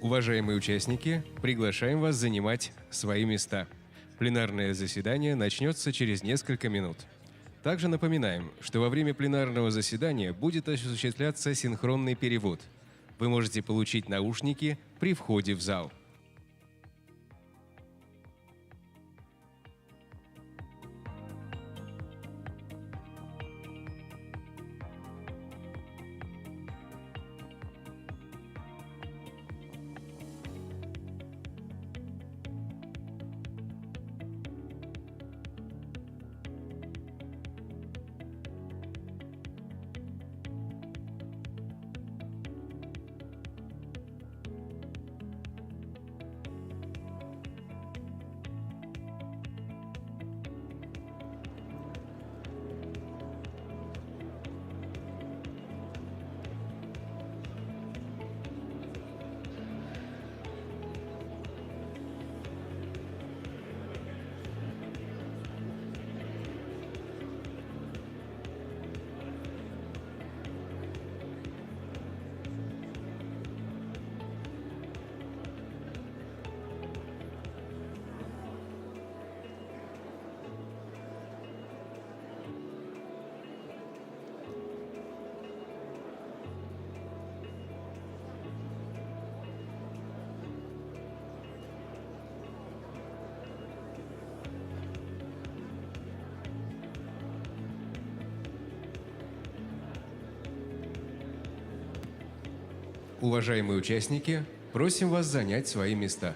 Уважаемые участники, приглашаем вас занимать свои места. Пленарное заседание начнется через несколько минут. Также напоминаем, что во время пленарного заседания будет осуществляться синхронный перевод. Вы можете получить наушники при входе в зал. Уважаемые участники, просим вас занять свои места.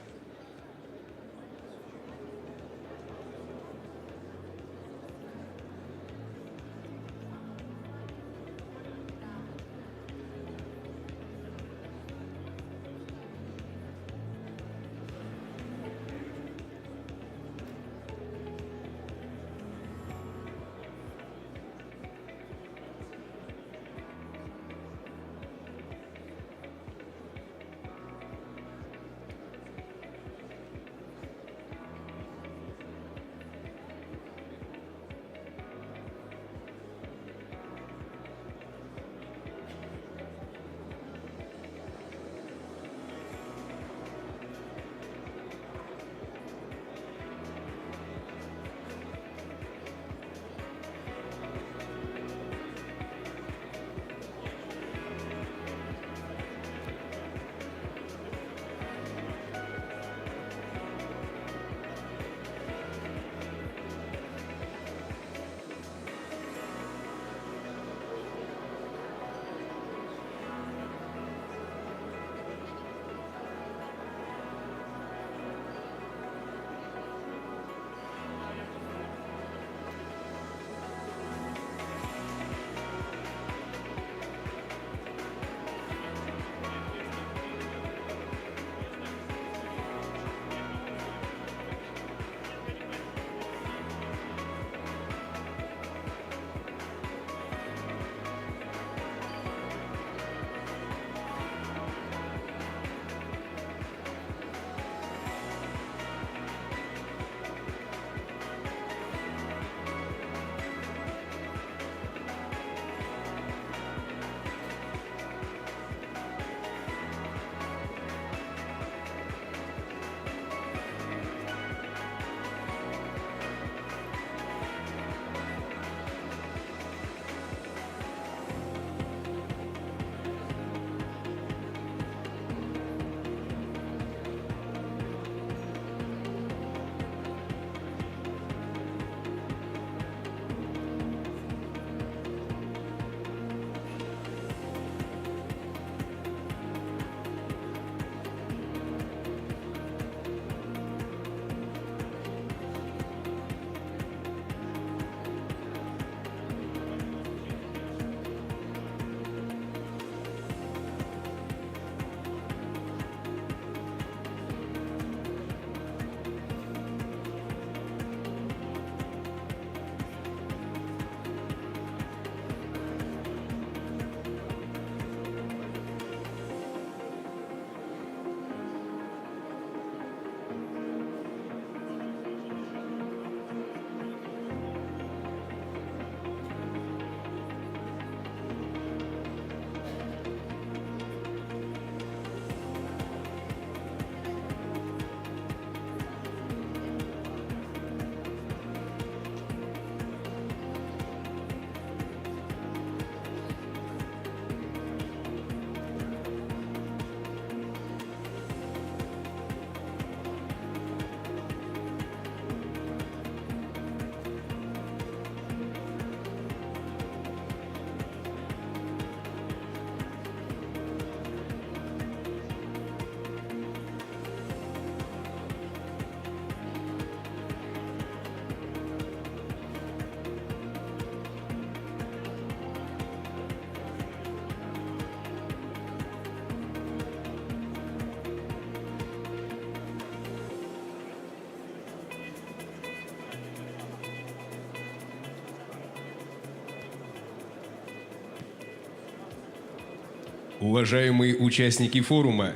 Уважаемые участники форума,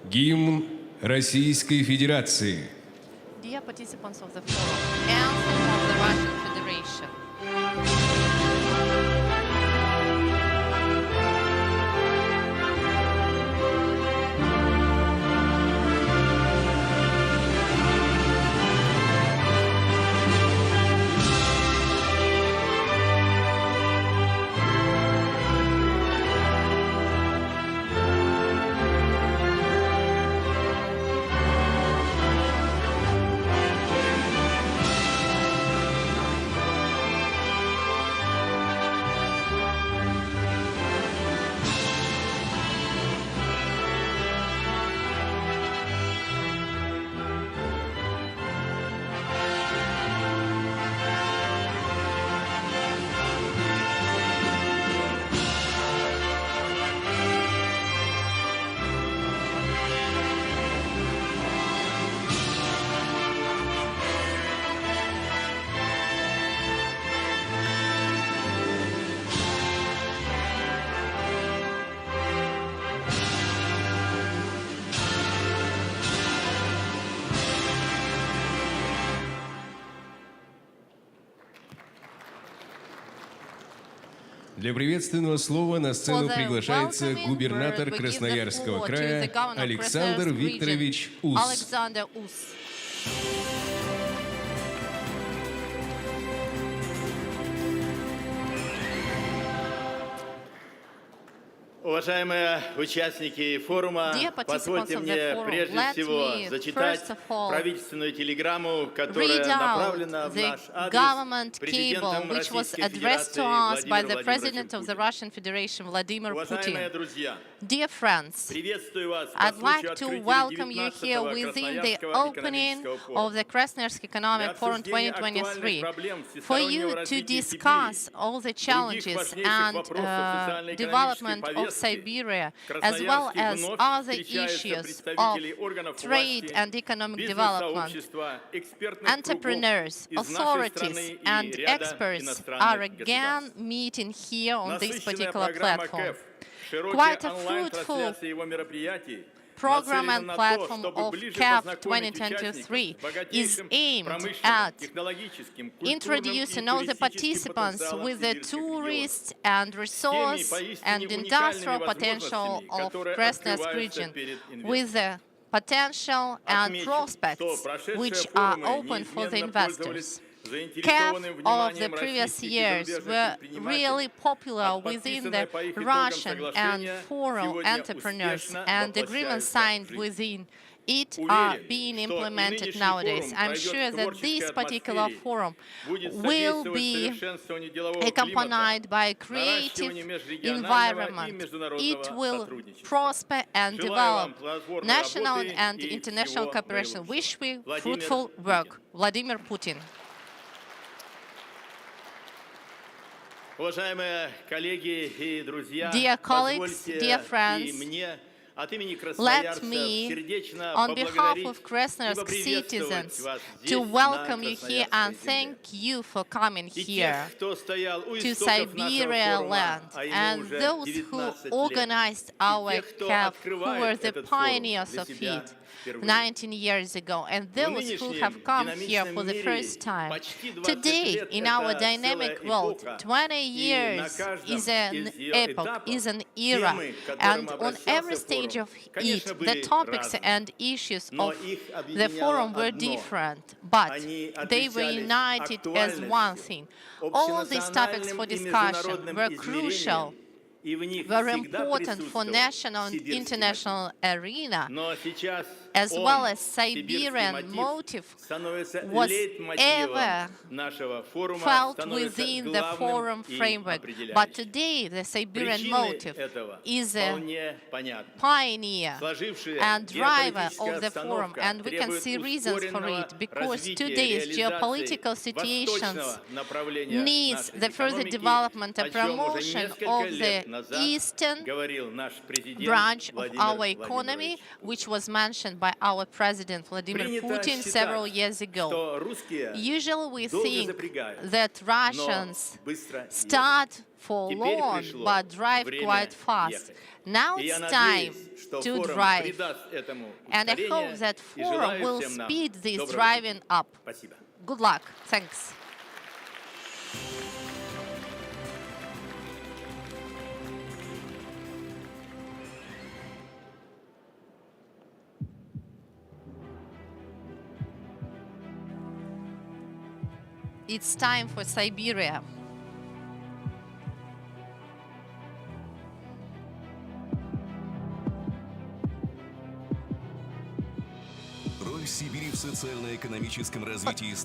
гимн Российской Федерации. Dear participants of the forum, Anthem of the Russian Federation. Для приветственного слова на сцену приглашается губернатор Красноярского края Александр Викторович Ус. Уважаемые участники форума, позвольте мне прежде всего зачитать правительственную телеграмму, которая направлена в наш адрес президентом Российской Федерации Владимиром Владимировичем. Уважаемые друзья, Dear friends, I'd like to welcome you here within the opening of the Krasnoyarsk Economic Forum 2023 for you to discuss all the challenges and development of Siberia, as well as other issues of trade and economic development. Entrepreneurs, authorities, and experts are again meeting here on this particular platform. Quite a fruitful program and platform of CAF 2023 is aimed at introducing all the participants with the tourist and resource and industrial potential of Krasnoyarsk region, with the potential and prospects which are open for the investors. CAF of the previous years were really popular within the Russian and foreign entrepreneurs, and agreements signed within it are being implemented nowadays. I'm sure that this particular forum will be accompanied by a creative environment. It will prosper and develop national and international cooperation. Wish we fruitful work. Vladimir Putin. Dear colleagues, dear friends, let me, on behalf of Krasnoyarsk citizens, to welcome you here and thank you for coming here to Siberia land, and those who organized our CAF, who were the pioneers of it 19 years ago, and those who have come here for the first time. Today, in our dynamic world, 20 years is an epoch, is an era, and on every stage of it, the topics and issues of the forum were different, but they were united as one thing. All these topics for discussion were crucial, were important for national and international arena, as well as Siberian motive was ever felt within the forum framework. But today the Siberian motive is a pioneer and driver of the forum, and we can see reasons for it, because today's geopolitical situations needs the further development and promotion of the eastern branch of our economy, which was mentioned by our President Vladimir Putin several years ago. Usually we think that Russians start for long but drive quite fast. Now it's time to drive. And I hope that forum will speed this driving up. Good luck. Thanks. It's time for Siberia.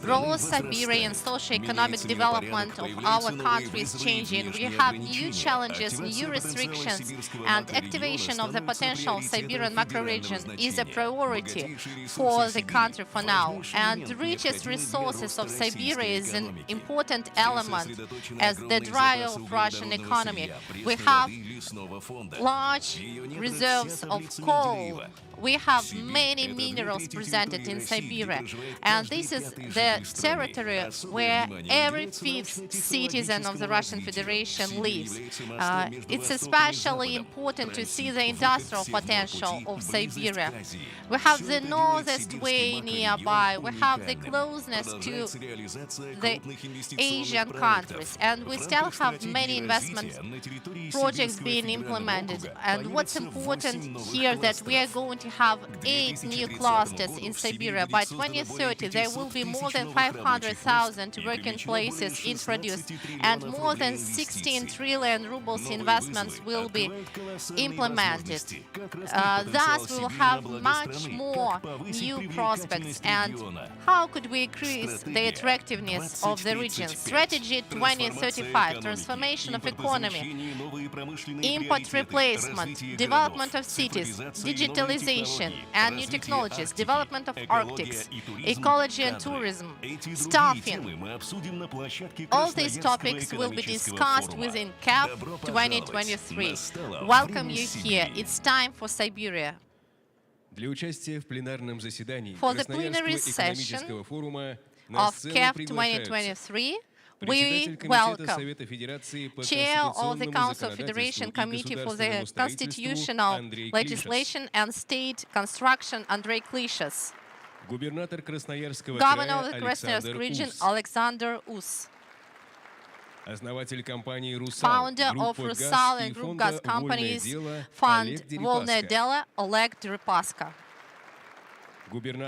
Role of Siberia in socio-economic development of our country is changing. We have new challenges, new restrictions, and activation of the potential of Siberian macroregion is a priority for the country for now. And the richest resources of Siberia is an important element as the driver of Russian economy. We have large reserves of coal. We have many minerals presented in Siberia, and this is the territory where every fifth citizen of the Russian Federation lives. It's especially important to see the industrial potential of Siberia. We have the Northeast Way nearby, we have the closeness to the Asian countries, and we still have many investment projects being implemented. And what's important here that we are going to have 8 new clusters in Siberia. By 2030, there will be more than 500,000 working places introduced, and more than 16 trillion rubles investments will be implemented. Thus, we will have much more new prospects. And how could we increase the attractiveness of the region? Strategy 2035, transformation of economy, import replacement, development of cities, digitalization, and new technologies, development of Arctics, ecology and tourism, staffing. All these topics will be discussed within CAP 2023. Welcome you here. It's time for Siberia. Для участия в пленарном заседании For the plenary session of CAP 2023, we welcome Chair of the Council Federation Committee for the Constitutional Legislation and State Construction Andrei Klishas, Governor of the Krasnoyarsk region Alexander Us, founder of Rusal and Group Gas Companies Fund Volnaya Delo Oleg Deripaska, Governor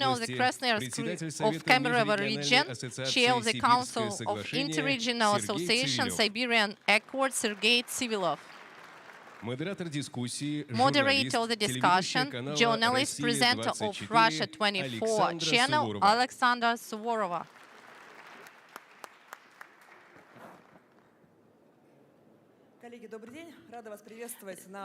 of the Krasnoyarsk of Kemerovo region, Chair of the Council of Interregional Association Siberian Accord Sergei Tsivilov, Moderator of the discussion, journalist, presenter of Russia 24 channel Alexander Suvorova.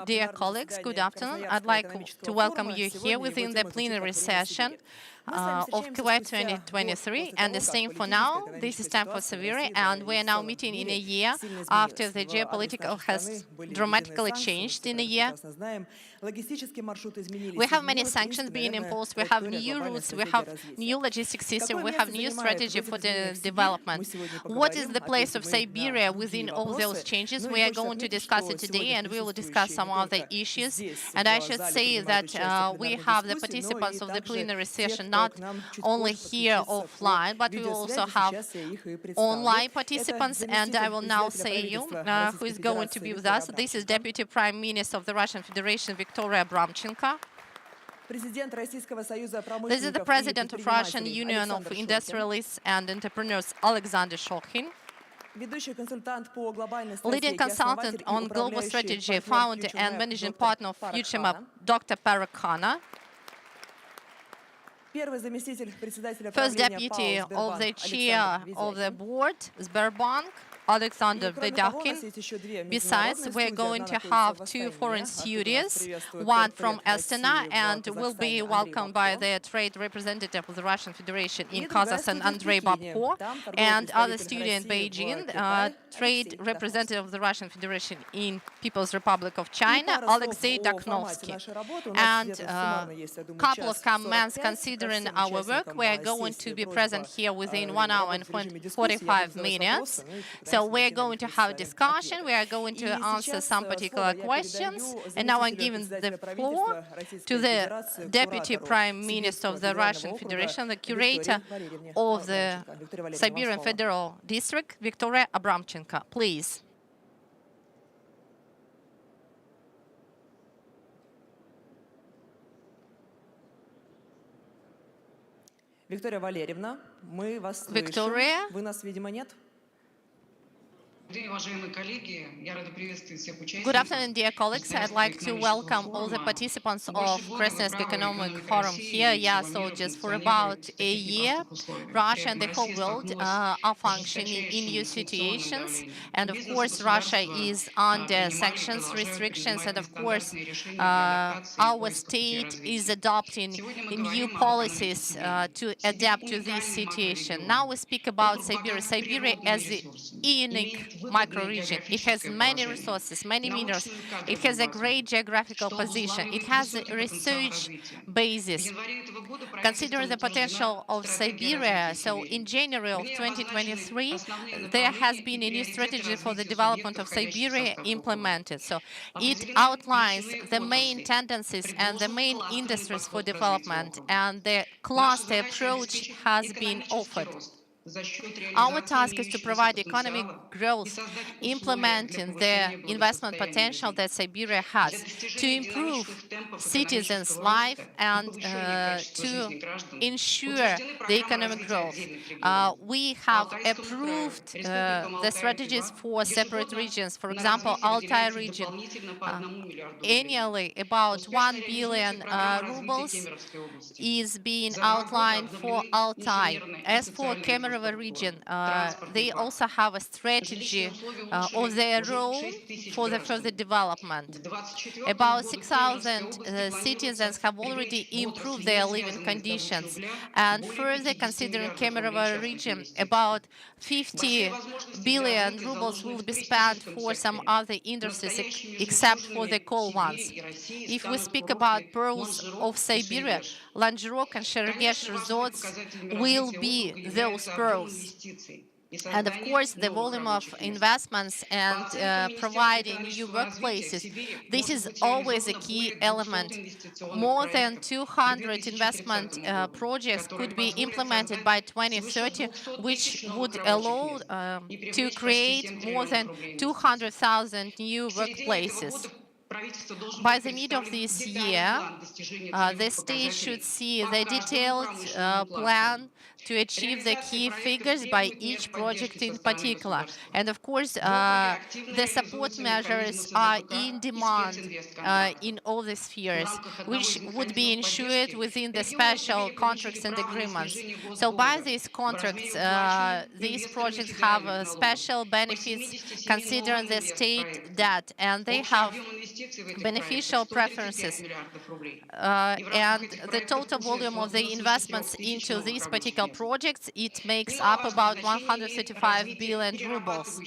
Dear colleagues, good afternoon. I'd like to welcome you here within the plenary session of CAP 2023, and the same for now. This is time for Siberia, and we are now meeting in a year after the geopolitical has dramatically changed in a year. We have many sanctions being imposed, we have new routes, we have new logistics system, we have new strategy for the development. What is the place of Siberia within all those changes? We are going to discuss it today, and we will discuss some other issues. And I should say that we have the participants of the plenary session not only here offline, but we also have online participants, and I will now say you who is going to be with us. This is Deputy Prime Minister of the Russian Federation, Victoria Abramchenko. This is the President of Russian Union of Industrialists and Entrepreneurs, Alexander Shokhin. Leading consultant on global strategy, founder and managing partner of FutureMap, Dr. Parakana. First Deputy of the Chair of the Board, Sberbank, Alexander Vedakin. Besides, we're going to have 2 foreign studios, one from Astana, and will be welcomed by the trade representative of the Russian Federation in Kazakhstan, Andrei Babko, and other studio in Beijing, trade representative of the Russian Federation in People's Republic of China, Alexei Dakhnovsky. And a couple of comments considering our work. We are going to be present here within 1 hour and 45 minutes. So we're going to have a discussion. We are going to answer some particular questions. And now I'm giving the floor to the Deputy Prime Minister of the Russian Federation, the curator of the Siberian Federal District, Victoria Abramchenko. Please. Виктория Валерьевна, мы вас слышим. Victoria? Вы нас, видимо, нет? Good afternoon, dear colleagues. I'd like to welcome all the participants of Krasnoyarsk Economic Forum here. Yeah, so just for about a year, Russia and the whole world are functioning in new situations. And of course, Russia is under sanctions, restrictions, and of course, our state is adopting new policies to adapt to this situation. Now we speak about Siberia. Siberia as a unique microregion. It has many resources, many minerals. It has a great geographical position. It has a research basis. Considering the potential of Siberia, so in January of 2023, there has been a new strategy for the development of Siberia implemented. So it outlines the main tendencies and the main industries for development, and the cluster approach has been offered. Our task is to provide economic growth, implementing the investment potential that Siberia has, to improve citizens' life and to ensure the economic growth. We have approved the strategies for separate regions. For example, Altai region, annually about 1 billion rubles is being outlined for Altai. As for Kemerovo region, they also have a strategy of their own for the further development. About 6,000 citizens have already improved their living conditions. And further, considering Kemerovo region, about 50 billion rubles will be spent for some other industries except for the coal ones. If we speak about pearls of Siberia, Lanzhirok and Sheregesh resorts will be those pearls. And of course, the volume of investments and providing new workplaces, this is always a key element. More than 200 investment projects could be implemented by 2030, which would allow to create more than 200,000 new workplaces. By the middle of this year, the state should see the detailed plan to achieve the key figures by each project in particular. And of course, the support measures are in demand in all the spheres, which would be ensured within the special contracts and agreements. So by these contracts, these projects have special benefits considering the state debt, and they have beneficial preferences. And the total volume of the investments into these particular projects, it makes up about 135 billion rubles.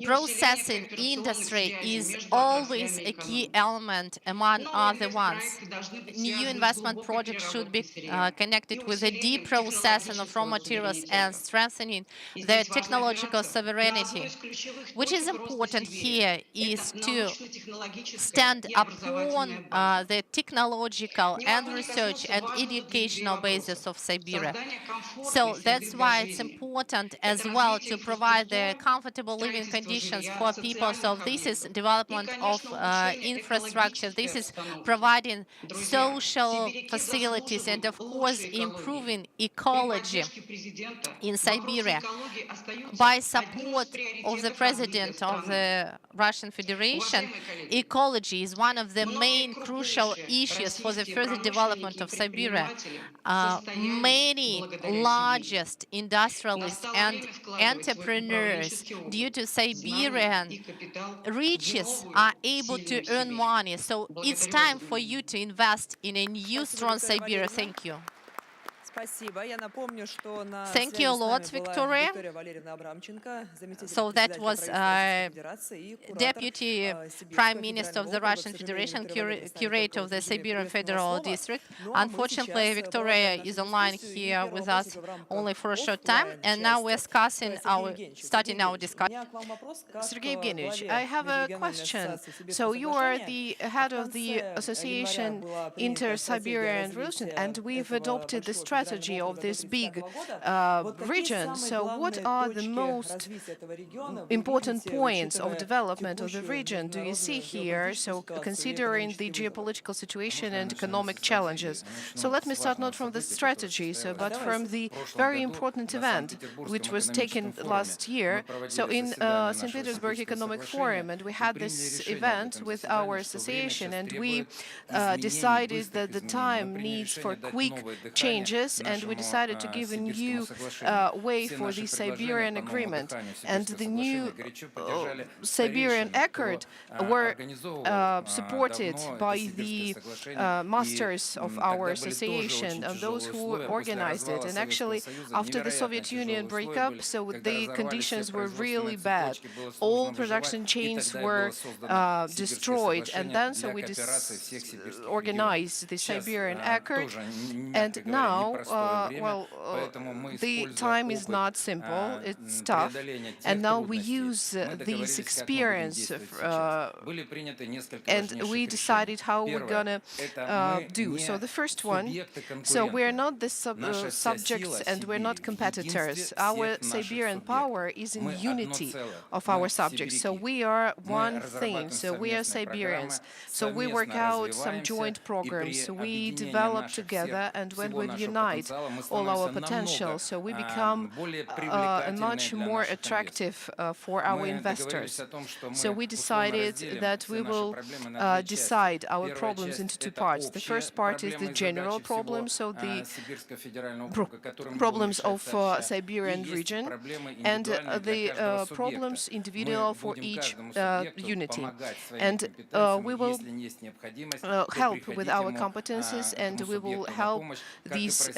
Processing industry is always a key element among other ones. New investment projects should be connected with the deep processing of raw materials and strengthening their technological sovereignty. What is important here is to stand upon the technological and research and educational basis of Siberia. So that's why it's important as well to provide the comfortable living conditions conditions for people. So this is development of infrastructure. This is providing social facilities and, of course, improving ecology in Siberia. By support of the President of the Russian Federation, ecology is one of the main crucial issues for the further development of Siberia. Many largest industrialists and entrepreneurs, due to Siberian riches, are able to earn money. So it's time for you to invest in a new, strong Siberia. Thank you. Thank you a lot, Victoria. So that was Deputy Prime Minister of the Russian Federation, curator of the Siberian Federal District. Unfortunately, Victoria is online here with us only for a short time, and now we're starting our discussion. Sergei Evgenievich, I have a question. So you are the head of the Association Inter-Siberian Region, and we've adopted the strategy of this big region. So what are the most important points of development of the region do you see here, so considering the geopolitical situation and economic challenges? So let me start not from the strategy, but from the very important event which was taken last year. So in St. Petersburg Economic Forum, and we had this event with our association, and we decided that the time needs for quick changes, and we decided to give a new way for the Siberian Agreement. And the new Siberian Accord were supported by the masters of our association and those who organized it. And actually, after the Soviet Union breakup, so the conditions were really bad. All production chains were destroyed, and then so we organized the Siberian Accord. And now, the time is not simple, it's tough, and now we use this experience and we decided how we're gonna do. So the first one, so we're not the subjects and we're not competitors. Our Siberian power is in unity of our subjects. So we are one thing, so we are Siberians. So we work out some joint programs, we develop together, and when we unite all our potential, so we become much more attractive for our investors. So we decided that we will decide our problems into two parts. The first part is the general problems, so the problems of Siberian region, and the problems individual for each unity. And we will help with our competences, and we will help this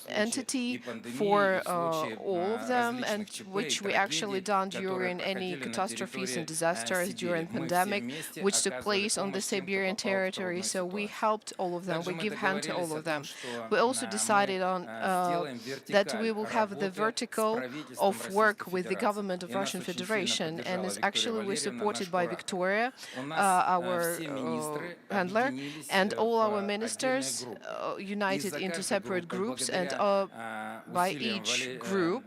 entity for all of them, and which we actually done during any catastrophes and disasters during pandemic, which took place on the Siberian territory. So we helped all of them. We give hand to all of them. We also decided on that we will have the vertical of work with the government of Russian Federation, and it's actually we're supported by Victoria, our handler, and all our ministers united into separate groups, and by each group,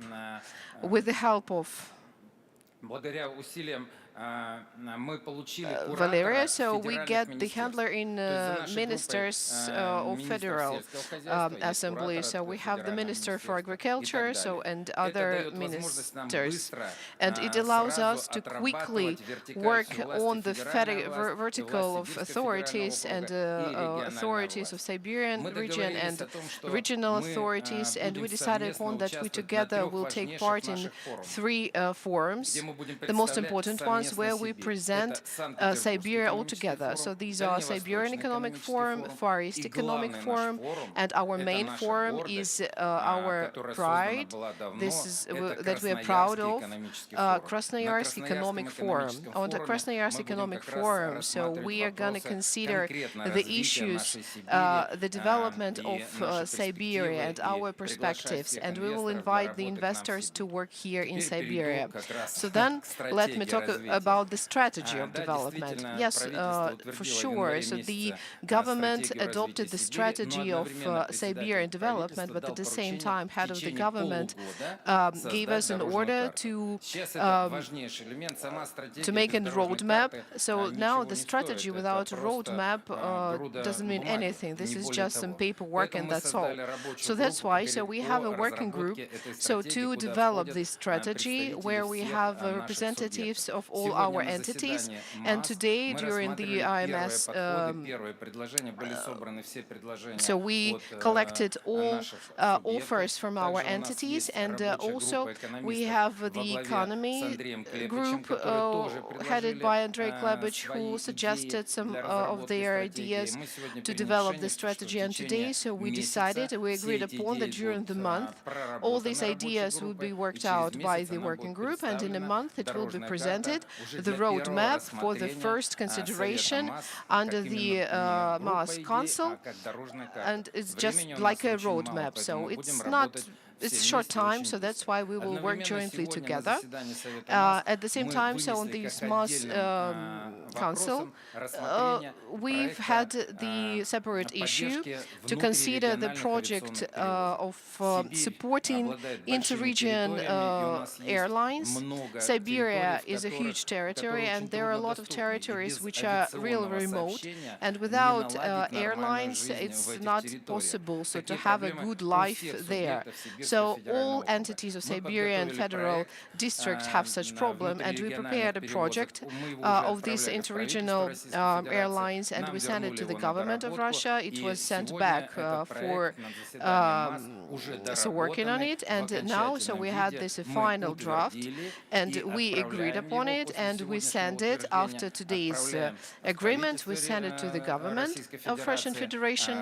with the help of Valeria, so we get the handler in ministers of Federal Assembly. So we have the Minister for Agriculture, and other ministers, and it allows us to quickly work on the vertical of authorities and authorities of Siberian region and regional authorities. And we decided upon that we together will take part in 3 forums, the most important ones, where we present Siberia altogether. So these are Siberian Economic Forum, Far East Economic Forum, and our main forum is our pride. This is that we are proud of, Krasnoyarsk Economic Forum. On the Krasnoyarsk Economic Forum, so we are going to consider the issues, the development of Siberia and our perspectives, and we will invite the investors to work here in Siberia. So then let me talk about the strategy of development. Yes, for sure. So the government adopted the strategy of Siberian development, but at the same time, head of the government gave us an order to make a roadmap. So now the strategy without a roadmap doesn't mean anything. This is just some paperwork and that's all. So that's why. So we have a working group to develop this strategy where we have representatives of all our entities. And today during the IMS, so we collected all offers from our entities, and also we have the economy group headed by Andrei Klebich, who suggested some of their ideas to develop the strategy. And today, so we decided, we agreed upon that during the month, all these ideas will be worked out by the working group, and in a month it will be presented, the roadmap for the first consideration under the Mass Council, and it's just like a roadmap. So it's not. It's a short time, so that's why we will work jointly together. At the same time, so on this Mass Council, we've had the separate issue to consider the project of supporting inter-region airlines. Siberia is a huge territory, and there are a lot of territories which are real remote, and without airlines, it's not possible to have a good life there. So all entities of Siberian Federal District have such problem, and we prepared a project of these interregional airlines, and we sent it to the government of Russia. It was sent back for working on it, and now so we had this final draft, and we agreed upon it, and we sent it after today's agreement. We sent it to the government of Russian Federation,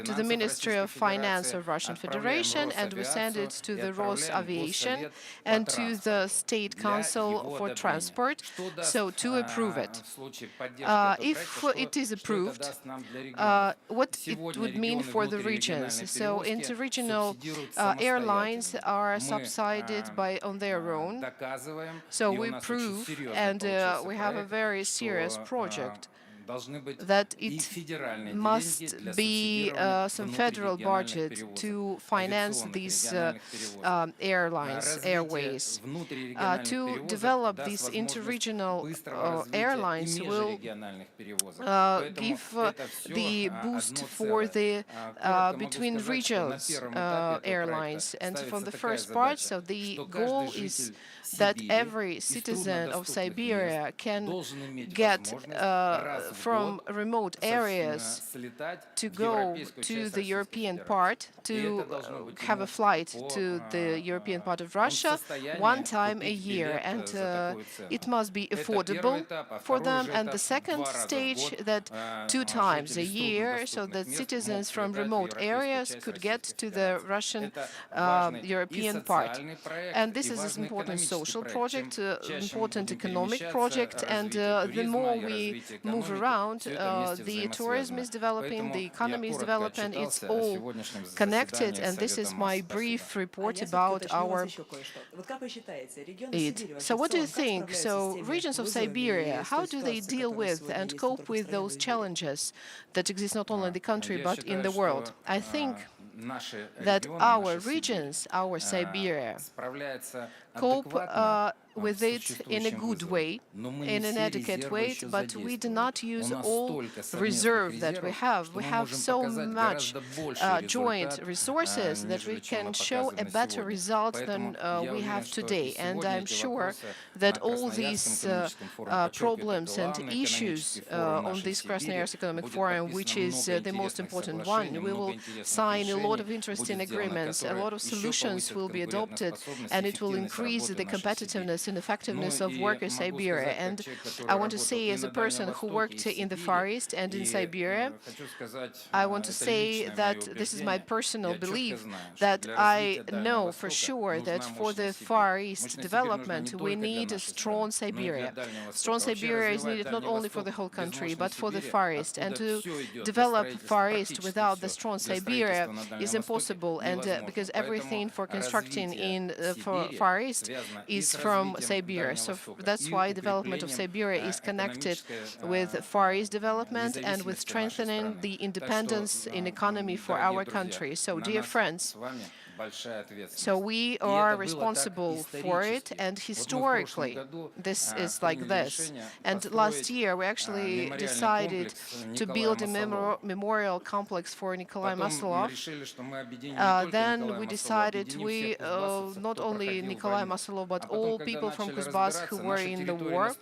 to the Ministry of Finance of Russian Federation, and we send it to the Rosaviation and to the State Council for Transport, so to approve it. If it is approved, what it would mean for the regions. So interregional airlines are subsidized on their own. So we prove, and we have a very serious project, that it must be some federal budget to finance these airways. To develop these interregional airlines will give the boost for the between regions airlines. And from the first part, so the goal is that every citizen of Siberia can get from remote areas to go to the European part, to have a flight to the European part of Russia one time a year, and it must be affordable for them. And the second stage, that 2 times a year, so that citizens from remote areas could get to the Russian European part. And this is an important social project, important economic project, and the more we move around, the tourism is developing, the economy is developing, it's all connected, and this is my brief report about our aid. So what do you think? So regions of Siberia, how do they deal with and cope with those challenges that exist not only in the country but in the world? I think that our regions, our Siberia, cope with it in a good way, in an adequate way, but we do not use all reserve that we have. We have so much joint resources that we can show a better result than we have today. And I'm sure that all these problems and issues on this Krasnoyarsk Economic Forum, which is the most important one, we will sign a lot of interesting agreements, a lot of solutions will be adopted, and it will increase the competitiveness and effectiveness of work in Siberia. And I want to say, as a person who worked in the Far East and in Siberia, I want to say that this is my personal belief, that I know for sure that for the Far East development, we need a strong Siberia. Strong Siberia is needed not only for the whole country, but for the Far East. And to develop Far East without the strong Siberia is impossible, and because everything for constructing in for Far East waste is from Siberia. So that's why development of Siberia is connected with Far East development and with strengthening the independence in economy for our country. So, dear friends, so we are responsible for it, and historically this is like this. And last year we actually decided to build a memorial complex for Nikolai Maslov. Then we decided not only Nikolai Maslov but all people from Kuzbas who were in the war.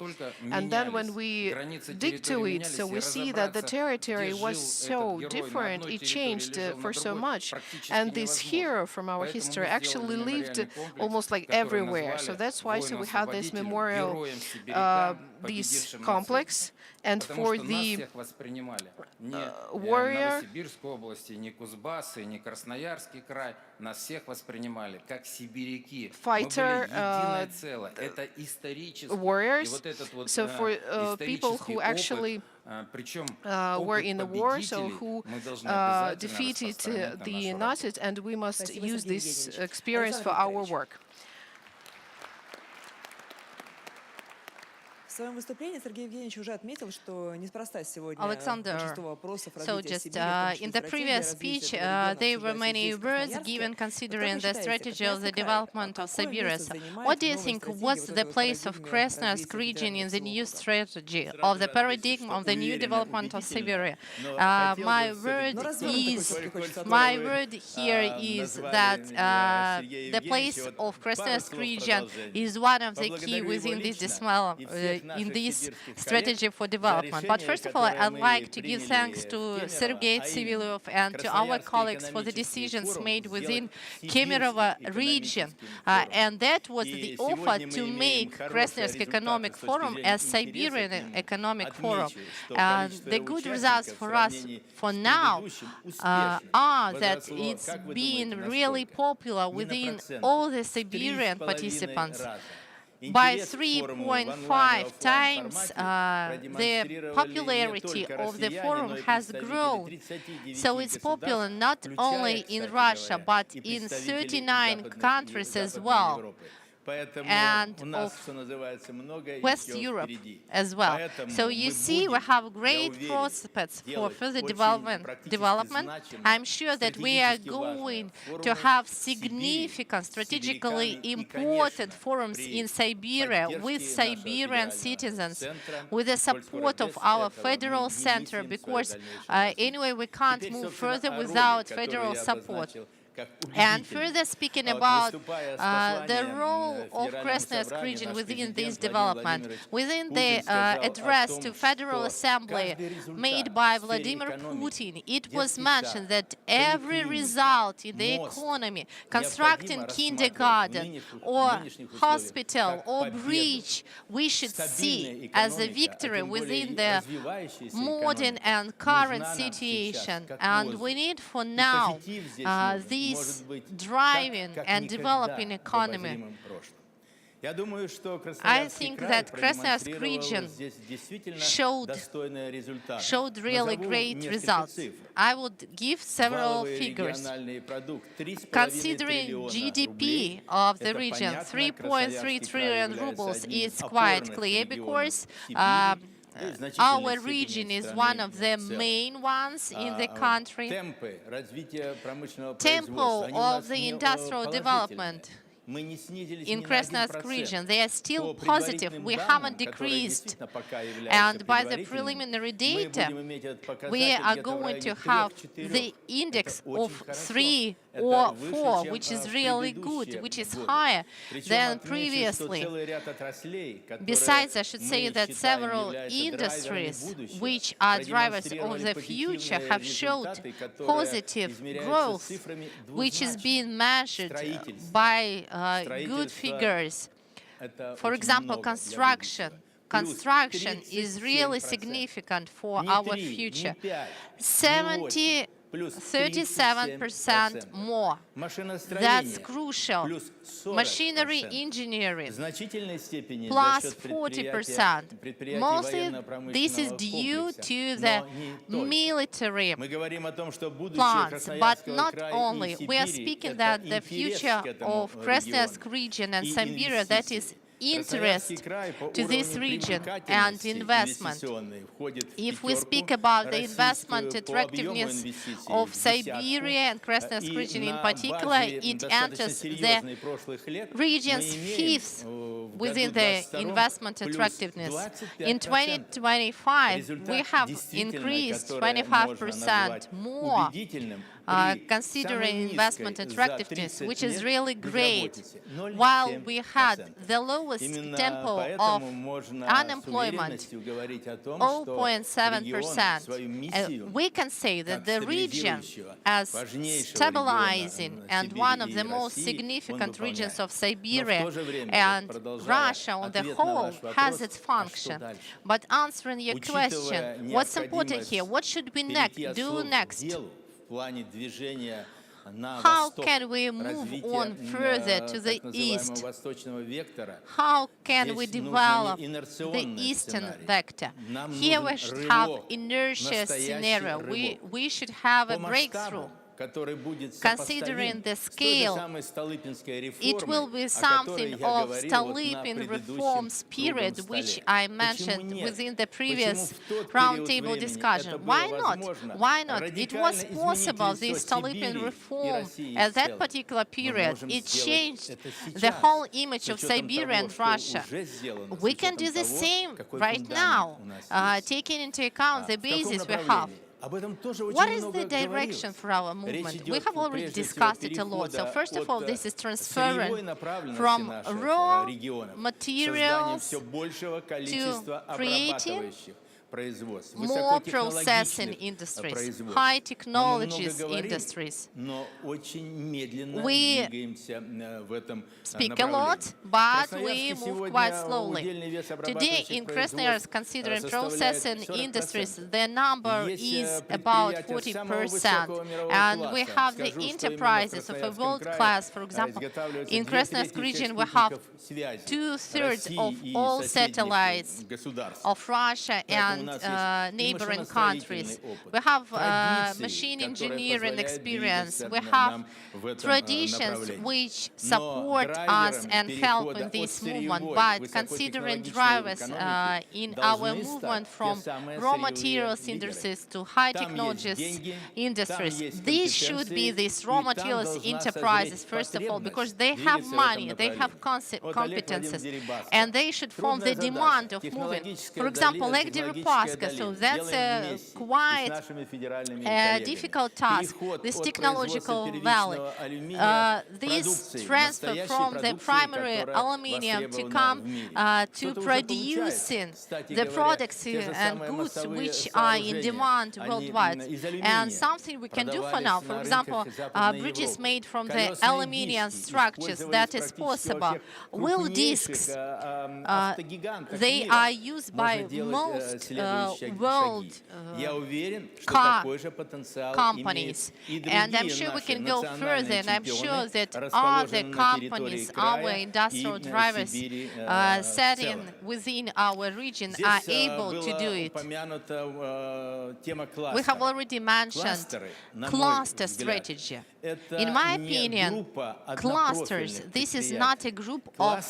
And then when we dig to it, so we see that the territory was so different, it changed for so much. And this hero from our history actually lived almost like everywhere. So that's why we have this memorial, this complex. And for the warrior, fighter warriors, so for people who actually were in the war, so who defeated the Nazis, and we must use this experience for our work. В своем выступлении Сергей Евгеньевич уже отметил, что неспроста сегодня Alexander, большинство вопросов so развития just Сибири, in the previous speech, there were many words given considering the strategy of the development of Siberia. So what do you think, what's the place of Krasnoyarsk region in the new strategy of the paradigm of the new development of Siberia? My word here is that the place of Krasnoyarsk region is one of the key within this in this strategy for development. But first of all, I'd like to give thanks to Sergei Tsivilov and to our colleagues for the decisions made within Kemerovo region. And that was the offer to make Krasnoyarsk Economic Forum as Siberian Economic Forum. And the good results for us for now are that it's been really popular within all the Siberian participants. By 3.5 times, the popularity of the forum has grown. So it's popular not only in Russia, but in 39 countries as well, and of West Europe as well. So you see, we have great prospects for further development. I'm sure that we are going to have significant, strategically important forums in Siberia with Siberian citizens, with the support of our federal center, because anyway, we can't move further without federal support. And further speaking about the role of Krasnoyarsk region within this development, within the address to Federal Assembly made by Vladimir Putin, it was mentioned that every result in the economy, constructing kindergarten or hospital or bridge, we should see as a victory within the modern and current situation. And we need for now this driving and developing economy. I think that Krasnoyarsk region showed really great results. I would give several figures. Considering GDP of the region, 3.3 trillion rubles is quite clear, because our region is one of the main ones in the country. Tempo of the industrial development in Krasnoyarsk region, they are still positive. We haven't decreased. And by the preliminary data, we are going to have the index of 3 or 4, which is really good, which is higher than previously. Besides, I should say that several industries, which are drivers of the future, have showed positive growth, which is being measured by good figures. For example, construction. Construction is really significant for our future. 70 37% more. That's crucial. Machinery engineering, plus 40%. Mostly this is due to the military plants, but not only. We are speaking that the future of Krasnoyarsk region and Siberia, that is interest to this region and investment. If we speak about the investment attractiveness of Siberia and Krasnoyarsk region in particular, it enters the region's fifth within the investment attractiveness. In 2025, we have increased 25% more considering investment attractiveness, which is really great. While we had the lowest tempo of unemployment, 0.7%, we can say that the region as stabilizing and one of the most significant regions of Siberia and Russia on the whole has its function. But answering your question, what's important here? What should we do next? How can we move on further to the east? How can we develop the eastern vector? Here we should have inertia scenario. We should have a breakthrough. Considering the scale, it will be something of Stolypin reforms period, which I mentioned within the previous roundtable discussion. Why not? Why not? It was possible, this Stolypin reform at that particular period. It changed the whole image of Siberia and Russia. We can do the same right now, taking into account the basis we have. What is the direction for our movement? We have already discussed it a lot. So first of all, this is transferring from raw materials to creating more processing industries, high technologies industries. We speak a lot, but we move quite slowly. Today in Krasnoyarsk, considering processing industries, the number is about 40%. And we have the enterprises of a world class. For example, in Krasnoyarsk region, we have 2/3 of all satellites of Russia and neighboring countries. We have machine engineering experience. We have traditions which support us and help in this movement. But considering drivers in our movement from raw materials industries to high technologies industries, these should be these raw materials enterprises, first of all, because they have money, they have competences, and they should form the demand of moving. For example, like Deripaska, so that's a quite difficult task, this technological valley. This transfer from the primary aluminium to come to producing the products and goods which are in demand worldwide. And something we can do for now, for example, bridges made from the aluminium structures, that is possible. Wheel discs, they are used by most world car companies. And I'm sure we can go further, and I'm sure that other companies, our industrial drivers setting within our region are able to do it. We have already mentioned cluster strategy. In my opinion, clusters, this is not a group of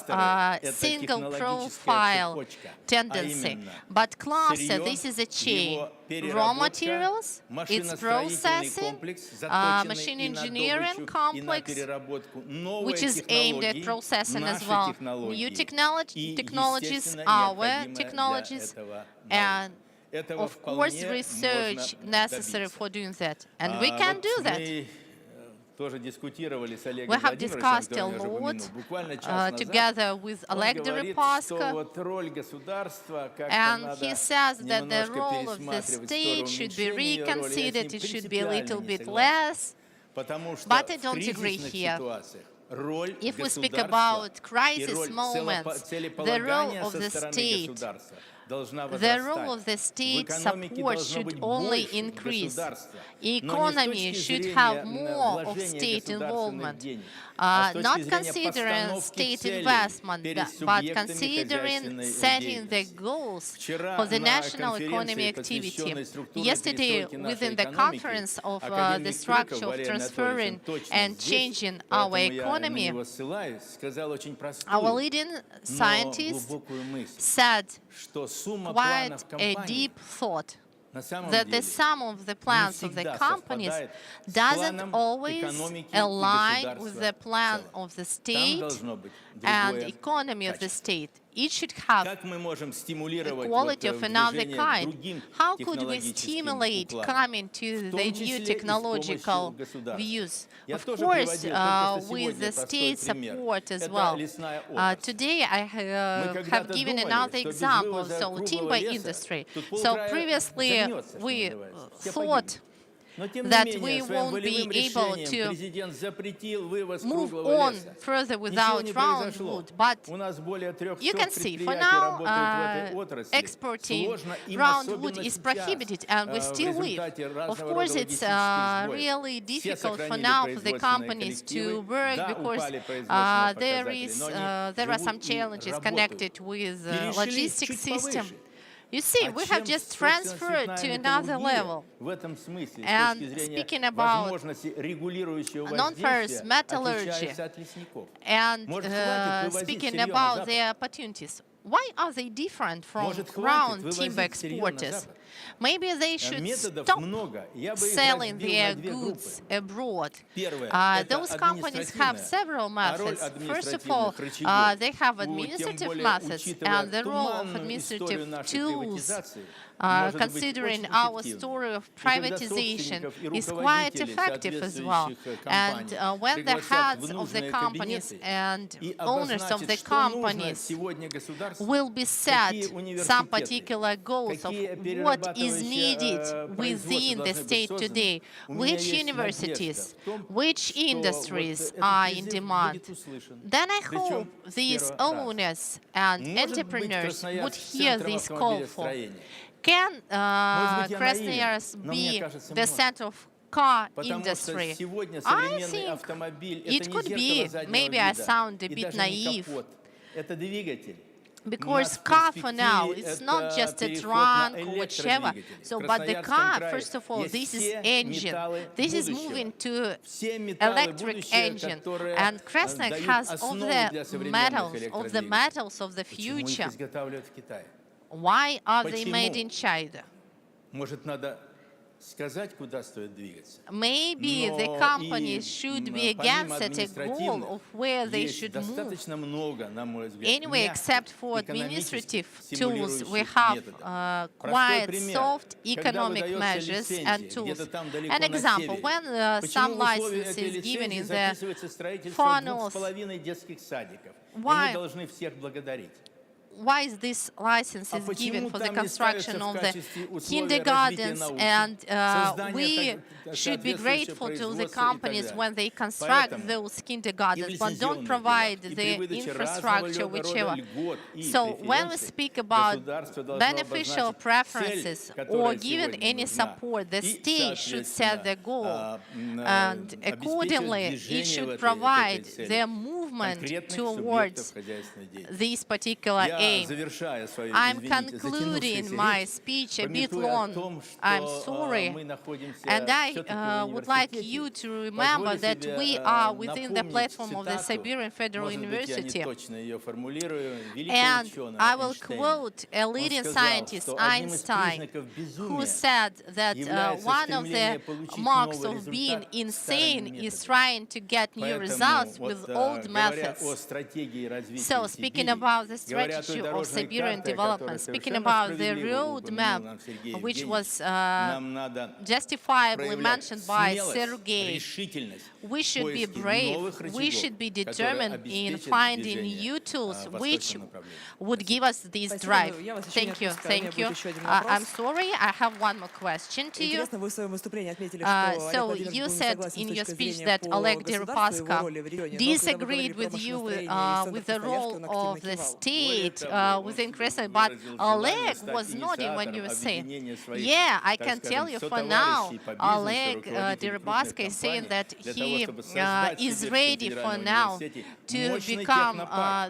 single profile tendency, but cluster, this is a chain. Raw materials, its processing, machine engineering complex, which is aimed at processing as well. New technologies, our technologies, and of course research necessary for doing that. And we can do that. We have discussed a lot together with Oleg Deripaska, and he says that the role of the state should be reconsidered, it should be a little bit less, but I don't agree here. If we speak about crisis moments, the role of the state, the role of the state support should only increase. Economy should have more of state involvement, not considering state investment, but considering setting the goals for the national economy activity. Yesterday, within the conference of the structure of transferring and changing our economy, our leading scientist said quite a deep thought that the sum of the plans of the companies doesn't always align with the plan of the state and economy of the state. It should have equality of another kind. How could we stimulate coming to the new technological views? Of course, with the state support as well. Today, I have given another example, so timber industry. So previously, we thought that we won't be able to move on further without roundwood. But you can see, for now, exporting roundwood is prohibited, and we still live. Of course, it's really difficult for now for the companies to work because there are some challenges connected with the logistics system. You see, we have just transferred to another level. And speaking about non-ferrous metallurgy and speaking about their opportunities, why are they different from ground timber exporters? Maybe they should stop selling their goods abroad. Those companies have several methods. First of all, they have administrative methods, and the role of administrative tools, considering our story of privatization, is quite effective as well. And when the heads of the companies and owners of the companies will be set some particular goals of what is needed within the state today, which universities, which industries are in demand, then I hope these owners and entrepreneurs would hear this call for. Can Krasnoyarsk be the center of car industry? I think it could be. Maybe I sound a bit naive. Because car for now, it's not just a trunk or whichever. So, but the car, first of all, this is engine. This is moving to electric engine. And Krasnoyarsk has all the metals of the future. Why are they made in China? Maybe the companies should be again set a goal of where they should move. Anyway, except for administrative tools, we have quite soft economic measures and tools. An example, when some license is given in the funnels, why is this license is given for the construction of the kindergartens, and we should be grateful to the companies when they construct those kindergartens, but don't provide the infrastructure, whichever. So when we speak about beneficial preferences or giving any support, the state should set the goal, and accordingly it should provide the movement towards this particular aim. I'm concluding my speech a bit long. I'm sorry. And I would like you to remember that we are within the platform of the Siberian Federal University. And I will quote a leading scientist, Einstein, who said that one of the marks of being insane is trying to get new results with old methods. So speaking about the strategy of Siberian development, speaking about the roadmap, which was justifiably mentioned by Sergei, we should be brave, we should be determined in finding new tools which would give us this drive. Thank you, thank you. I'm sorry, I have one more question to you. So you said in your speech that Oleg Deripaska disagreed agreed with you with the role of the state within Krasnoyarsk, but Oleg was nodding when you were saying, yeah, I can tell you for now, Oleg Deripaska is saying that he is ready for now to become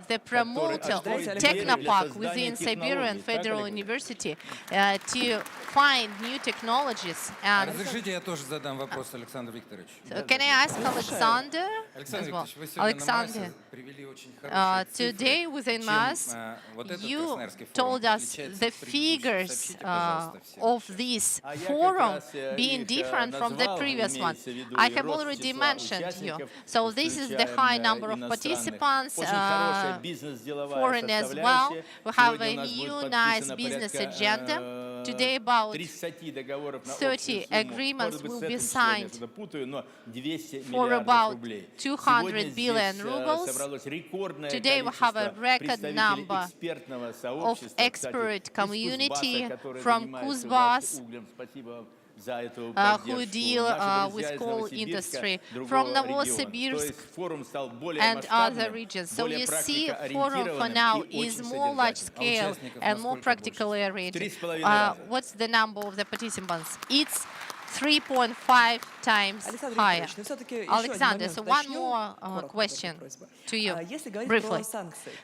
the promoter of Technopark within Siberian Federal University to find new technologies. And Разрешите, я тоже задам вопрос, Александр Викторович. can I ask Alexander Александр as well? Викторович, вы сегодня на Alexander, массе привели очень хорошие today цифры, within чем Mass, вот этот you Красноярский форум told us отличается the от предыдущих. figures Сообщите, пожалуйста, всем of сейчас. this forum being different from the previous one. I have already mentioned you. So this is the high number of participants, foreign as well. We have a new nice business agenda. Today about 30 agreements will be signed for about 200 billion rubles. Today we have a record number of expert community from Kuzbas who deal with coal industry, from Novosibirsk and other regions. So you see, forum for now is more large scale and more practically oriented. What's the number of the participants? It's 3.5 times higher. Alexander, so one more question to you, briefly.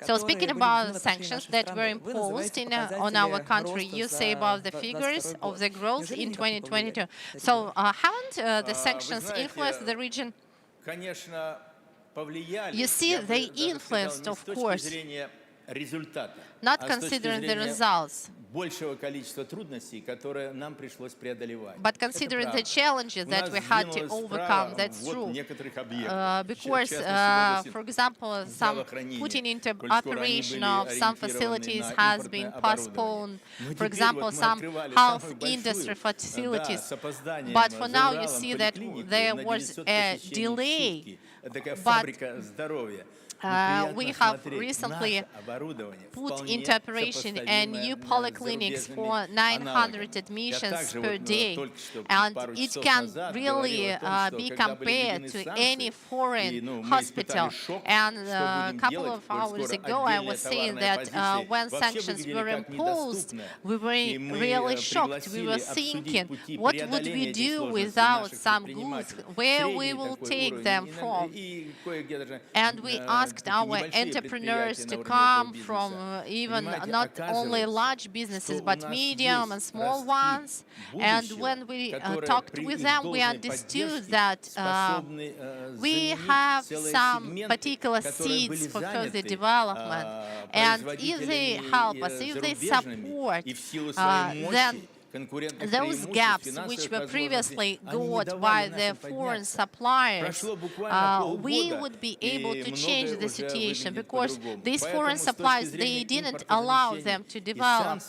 So speaking about sanctions that were imposed on our country, you say about the figures of the growth in 2022. So haven't the sanctions influenced the region? You see, they influenced, of course, not considering the results, but considering the challenges that we had to overcome. That's true. Because, for example, some putting into operation of some facilities has been postponed. For example, some health industry facilities. But for now, you see that there was a delay. But we have recently put into operation a new polyclinics for 900 admissions per day, and it can really be compared to any foreign hospital. And a couple of hours ago, I was saying that when sanctions were imposed, we were really shocked. We were thinking, what would we do without some goods? Where we will take them from? And we asked our entrepreneurs to come from even not only large businesses, but medium and small ones. And when we talked with them, we understood that we have some particular seeds for further development. And if they help us, if they support, then those gaps which were previously got by the foreign suppliers, we would be able to change the situation, because these foreign suppliers, they didn't allow them to develop.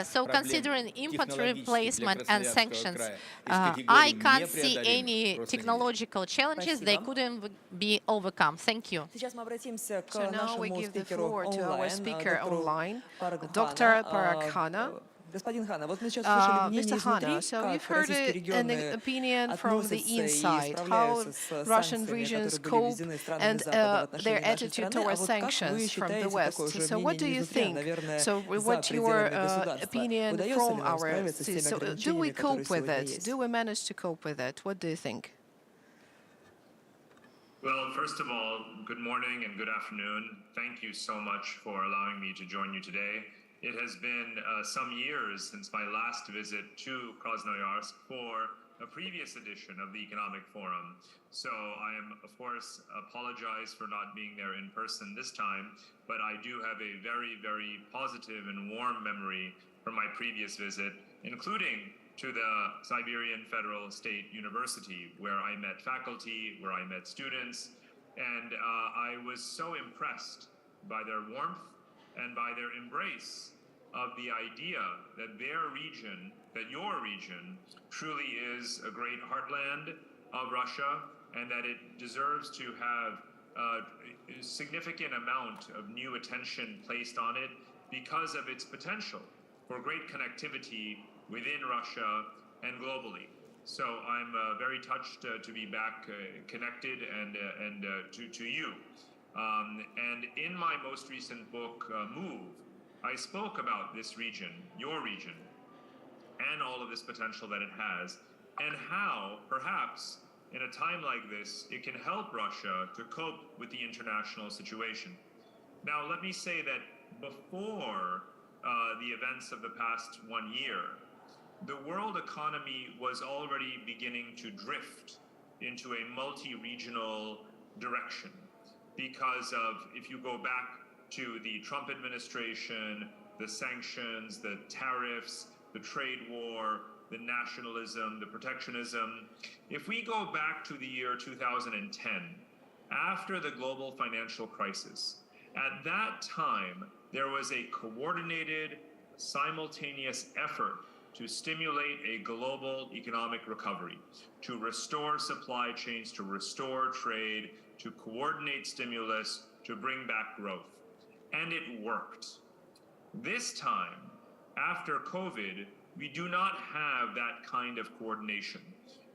So considering import replacement and sanctions, I can't see any technological challenges. They couldn't be overcome. Thank you. So now we give the floor to our speaker online, Dr. Parakhana. Mr. Hana, so you've heard an opinion from the inside, how Russian regions cope and their attitude towards sanctions from the West. So what do you think? So what's your opinion from our cities? So do we cope with it? Do we manage to cope with it? What do you think? Well, first of all, good morning and good afternoon. Thank you so much for allowing me to join you today. It has been some years since my last visit to Krasnoyarsk for a previous edition of the Economic Forum. So I am, of course, apologize for not being there in person this time, but I do have a very, very positive and warm memory from my previous visit, including to the Siberian Federal State University, where I met faculty, where I met students, and I was so impressed by their warmth and by their embrace of the idea that their region, that your region, truly is a great heartland of Russia, and that it deserves to have a significant amount of new attention placed on it because of its potential for great connectivity within Russia and globally. So I'm very touched to be back connected and to you. And in my most recent book, Move, I spoke about this region, your region, and all of this potential that it has, and how, perhaps, in a time like this, it can help Russia to cope with the international situation. Now, let me say that before the events of the past 1 year, the world economy was already beginning to drift into a multi-regional direction because of, if you go back to the Trump administration, the sanctions, the tariffs, the trade war, the nationalism, the protectionism. If we go back to the year 2010, after the global financial crisis, at that time, there was a coordinated, simultaneous effort to stimulate a global economic recovery, to restore supply chains, to restore trade, to coordinate stimulus, to bring back growth. And it worked. This time, after COVID, we do not have that kind of coordination.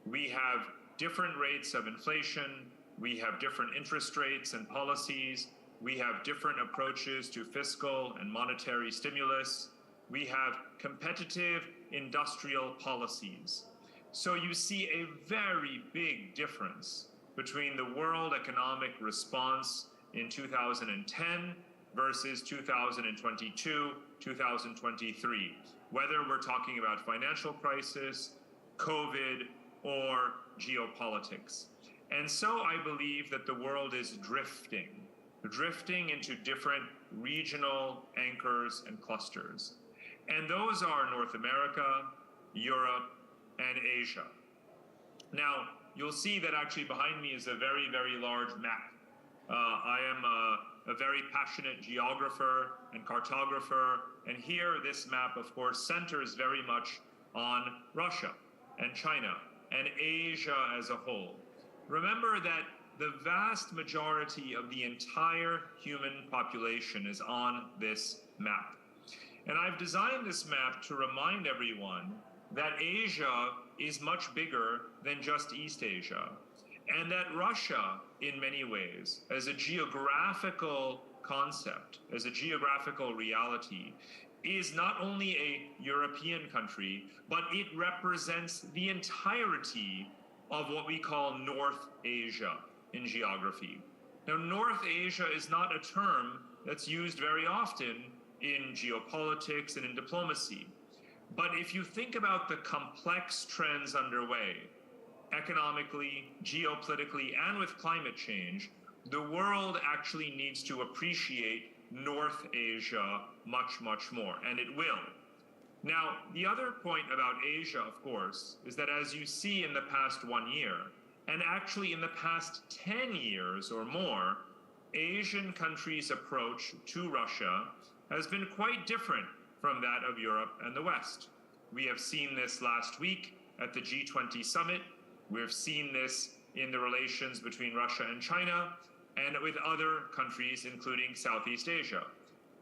We have different rates of inflation, we have different interest rates and policies, we have different approaches to fiscal and monetary stimulus, we have competitive industrial policies. So you see a very big difference between the world economic response in 2010 versus 2022, 2023, whether we're talking about financial crisis, COVID, or geopolitics. And so I believe that the world is drifting into different regional anchors and clusters. And those are North America, Europe, and Asia. Now, you'll see that actually behind me is a very, very large map. I am a very passionate geographer and cartographer, and here this map, of course, centers very much on Russia and China and Asia as a whole. Remember that the vast majority of the entire human population is on this map. And I've designed this map to remind everyone that Asia is much bigger than just East Asia, and that Russia, in many ways, as a geographical concept, as a geographical reality, is not only a European country, but it represents the entirety of what we call North Asia in geography. Now, North Asia is not a term that's used very often in geopolitics and in diplomacy. But if you think about the complex trends underway, economically, geopolitically, and with climate change, the world actually needs to appreciate North Asia much, much more, and it will. Now, the other point about Asia, of course, is that as you see in the past 1 year, and actually in the past 10 years or more, Asian countries' approach to Russia has been quite different from that of Europe and the West. We have seen this last week at the G20 summit. We've seen this in the relations between Russia and China and with other countries, including Southeast Asia.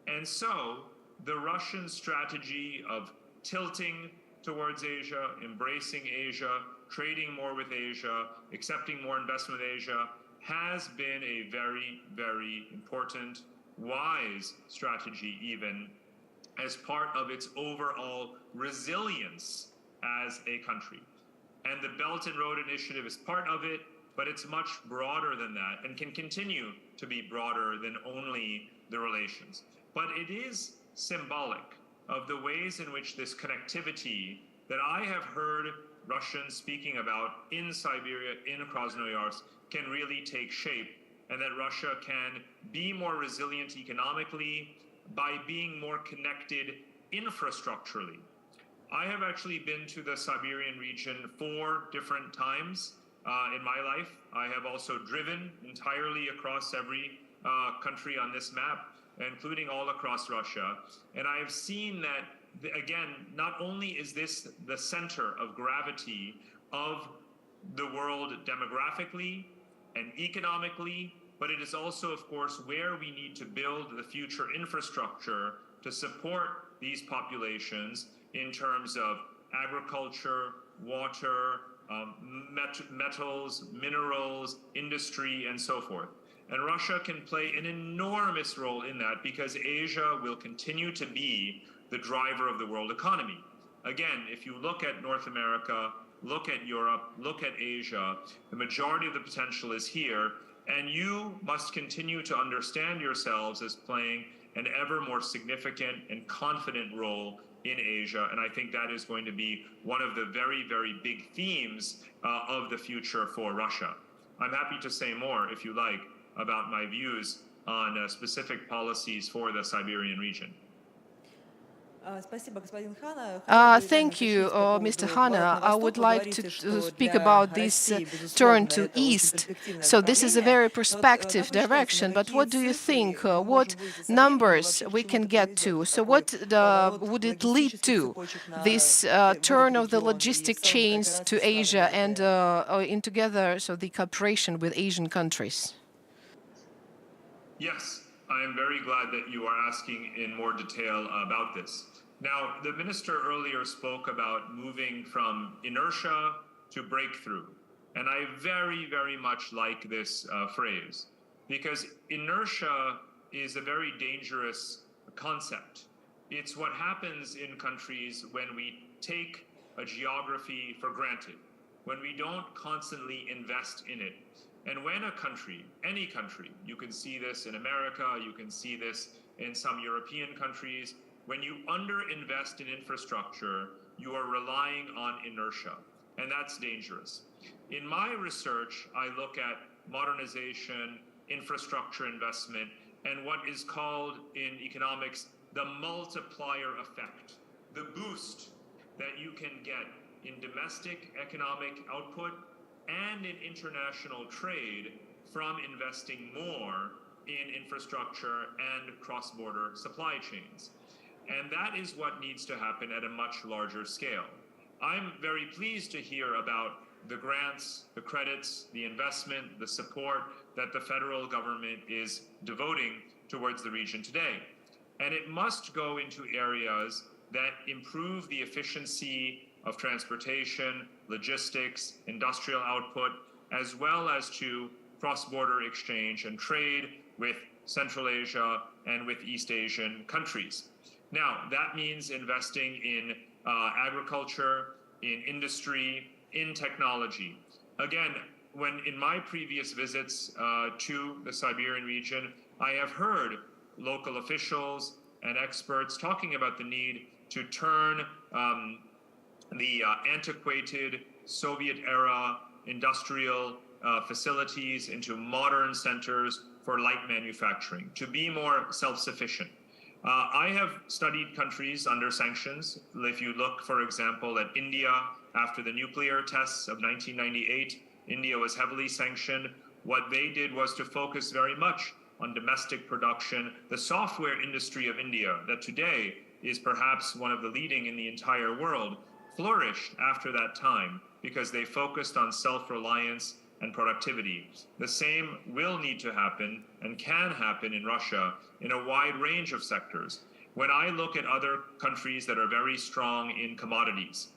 And so the Russian strategy of tilting towards Asia, embracing Asia, trading more with Asia, accepting more investment with Asia, has been a very, very important, wise strategy even as part of its overall resilience as a country. And the Belt and Road Initiative is part of it, but it's much broader than that and can continue to be broader than only the relations. But it is symbolic of the ways in which this connectivity that I have heard Russians speaking about in Siberia, in Krasnoyarsk, can really take shape, and that Russia can be more resilient economically by being more connected infrastructurally. I have actually been to the Siberian region 4 different times in my life. I have also driven entirely across every country on this map, including all across Russia. And I have seen that, again, not only is this the center of gravity of the world demographically and economically, but it is also, of course, where we need to build the future infrastructure to support these populations in terms of agriculture, water, metals, minerals, industry, and so forth. And Russia can play an enormous role in that because Asia will continue to be the driver of the world economy. Again, if you look at North America, look at Europe, look at Asia, the majority of the potential is here, and you must continue to understand yourselves as playing an ever more significant and confident role in Asia, and I think that is going to be one of the very, very big themes of the future for Russia. I'm happy to say more, if you like, about my views on specific policies for the Siberian region. Thank you, Mr. Hanna. I would like to speak about this turn to east. So this is a very prospective direction, but what do you think? What numbers we can get to? So what would it lead to, this turn of the logistic chains to Asia and in together, so the cooperation with Asian countries? Yes, I am very glad that you are asking in more detail about this. Now, the minister earlier spoke about moving from inertia to breakthrough. And I very, very much like this phrase, because inertia is a very dangerous concept. It's what happens in countries when we take a geography for granted, when we don't constantly invest in it. And when a country, any country, you can see this in America, you can see this in some European countries, when you underinvest in infrastructure, you are relying on inertia, and that's dangerous. In my research, I look at modernization, infrastructure investment, and what is called in economics the multiplier effect, the boost that you can get in domestic economic output and in international trade from investing more in infrastructure and cross-border supply chains. And that is what needs to happen at a much larger scale. I'm very pleased to hear about the grants, the credits, the investment, the support that the federal government is devoting towards the region today. And it must go into areas that improve the efficiency of transportation, logistics, industrial output, as well as to cross-border exchange and trade with Central Asia and with East Asian countries. Now, that means investing in agriculture, in industry, in technology. Again, when in my previous visits to the Siberian region, I have heard local officials and experts talking about the need to turn the antiquated Soviet-era industrial facilities into modern centers for light manufacturing, to be more self-sufficient. I have studied countries under sanctions. If you look, for example, at India, after the nuclear tests of 1998, India was heavily sanctioned. What they did was to focus very much on domestic production. The software industry of India, that today is perhaps one of the leading in the entire world, flourished after that time because they focused on self-reliance and productivity. The same will need to happen and can happen in Russia in a wide range of sectors. When I look at other countries that are very strong in commodities,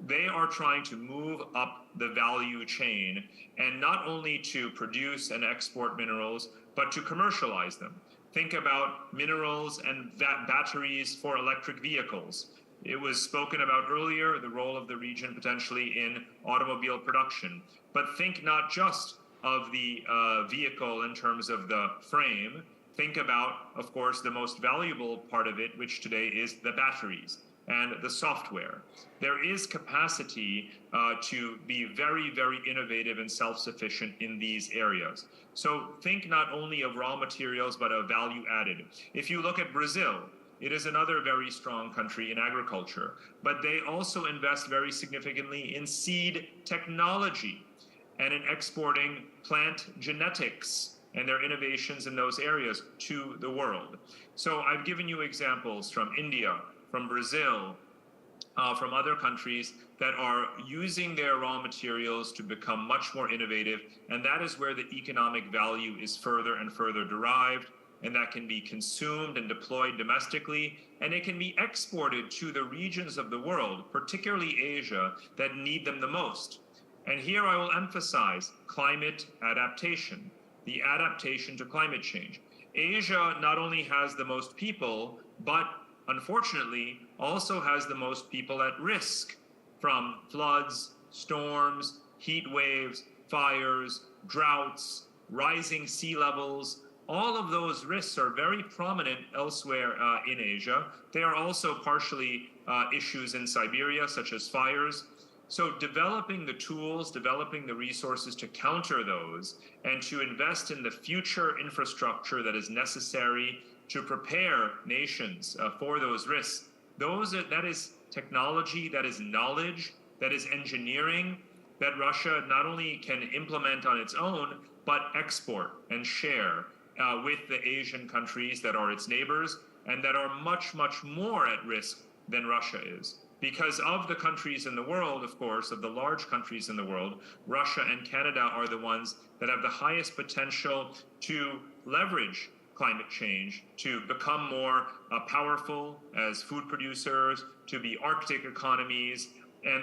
they are trying to move up the value chain, and not only to produce and export minerals, but to commercialize them. Think about minerals and batteries for electric vehicles. It was spoken about earlier, the role of the region potentially in automobile production. But think not just of the vehicle in terms of the frame. Think about, of course, the most valuable part of it, which today is the batteries and the software. There is capacity to be very, very innovative and self-sufficient in these areas. So think not only of raw materials, but of value added. If you look at Brazil, it is another very strong country in agriculture, but they also invest very significantly in seed technology and in exporting plant genetics and their innovations in those areas to the world. So I've given you examples from India, from Brazil, from other countries that are using their raw materials to become much more innovative, and that is where the economic value is further and further derived, and that can be consumed and deployed domestically, and it can be exported to the regions of the world, particularly Asia, that need them the most. And here I will emphasize climate adaptation. the adaptation to climate change. Asia not only has the most people, but unfortunately also has the most people at risk from floods, storms, heat waves, fires, droughts, rising sea levels. All of those risks are very prominent elsewhere in Asia. They are also partially issues in Siberia, such as fires. So developing the tools, developing the resources to counter those, and to invest in the future infrastructure that is necessary to prepare nations for those risks, that is technology, that is knowledge, that is engineering, that Russia not only can implement on its own, but export and share with the Asian countries that are its neighbors and that are much, much more at risk than Russia is. Because of the countries in the world, of course, of the large countries in the world, Russia and Canada are the ones that have the highest potential to leverage climate change, to become more powerful as food producers, to be Arctic economies.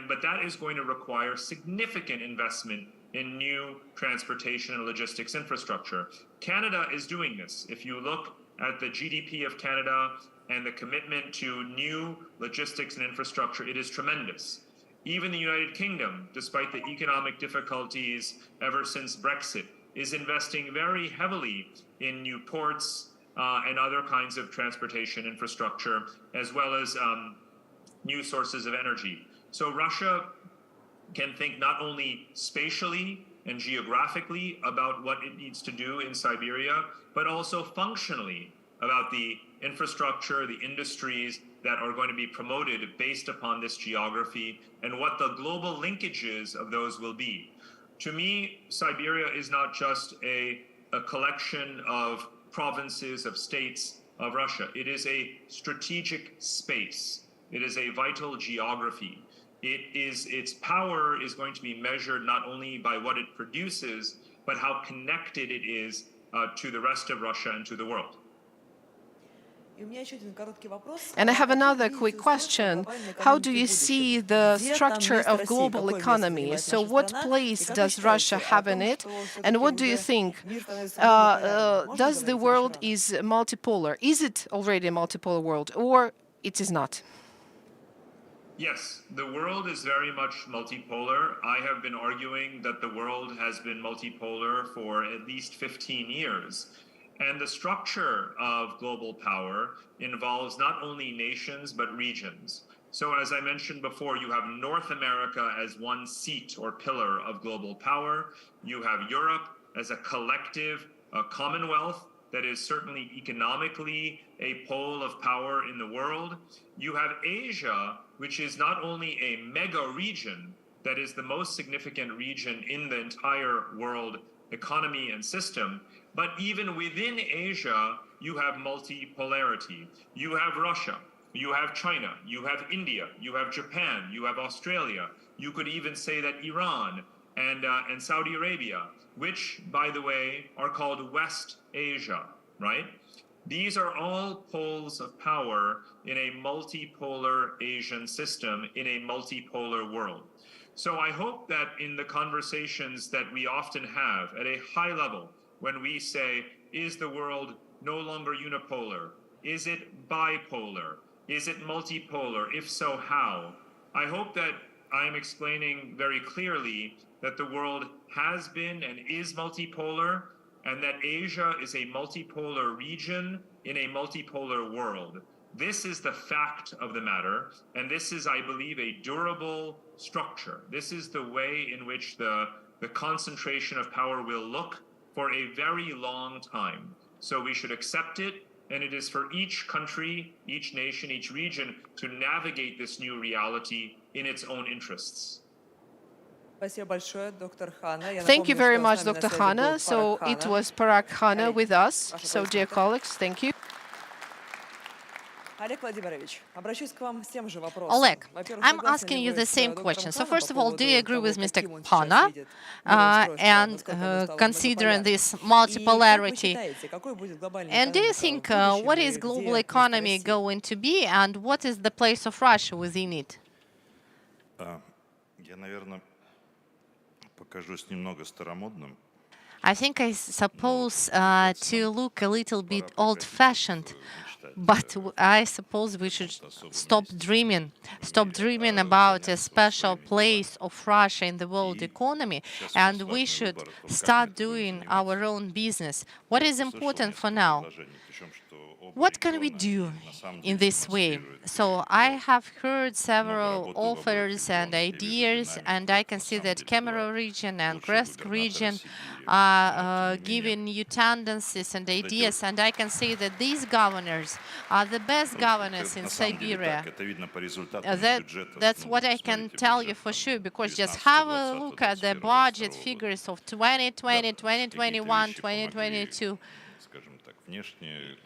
But that is going to require significant investment in new transportation and logistics infrastructure. Canada is doing this. If you look at the GDP of Canada and the commitment to new logistics and infrastructure, it is tremendous. Even the United Kingdom, despite the economic difficulties ever since Brexit, is investing very heavily in new ports and other kinds of transportation infrastructure, as well as new sources of energy. So Russia can think not only spatially and geographically about what it needs to do in Siberia, but also functionally about the infrastructure, the industries that are going to be promoted based upon this geography and what the global linkages of those will be. To me, Siberia is not just a collection of provinces, of states of Russia. It is a strategic space. It is a vital geography. Its power is going to be measured not only by what it produces, but how connected it is to the rest of Russia and to the world. And I have another quick question. How do you see the structure of global economy? So what place does Russia have in it? And what do you think? Does the world is multipolar? Is it already a multipolar world, or it is not? Yes, the world is very much multipolar. I have been arguing that the world has been multipolar for at least 15 years. And the structure of global power involves not only nations, but regions. So as I mentioned before, you have North America as one seat or pillar of global power. You have Europe as a collective commonwealth that is certainly economically a pole of power in the world. You have Asia, which is not only a mega region, that is the most significant region in the entire world economy and system, but even within Asia, you have multipolarity. You have Russia, you have China, you have India, you have Japan, you have Australia. You could even say that Iran and Saudi Arabia, which, by the way, are called West Asia, right? These are all poles of power in a multipolar Asian system, in a multipolar world. So I hope that in the conversations that we often have at a high level, when we say, is the world no longer unipolar? Is it bipolar? Is it multipolar? If so, how? I hope that I am explaining very clearly that the world has been and is multipolar, and that Asia is a multipolar region in a multipolar world. This is the fact of the matter, and this is, I believe, a durable structure. This is the way in which the concentration of power will look for a very long time. So we should accept it, and it is for each country, each nation, each region to navigate this new reality in its own interests. Thank you very much, Dr. Hanna. So it was Parag Hanna with us. So, dear colleagues, thank you. Oleg, I'm asking you the same question. So first of all, do you agree with Mr. Hanna and considering this multipolarity? And do you think what is global economy going to be, and what is the place of Russia within it? Я, наверное, покажусь немного старомодным. I think I suppose to look a little bit old-fashioned, but I suppose we should stop dreaming about a special place of Russia in the world economy, and we should start doing our own business. What is important for now? What can we do in this way? So I have heard several offers and ideas, and I can see that Kemerovo region and Kresk region are giving new tendencies and ideas, and I can say that these governors are the best governors in Siberia. That's what I can tell you for sure, because just have a look at the budget figures of 2020, 2021, 2022.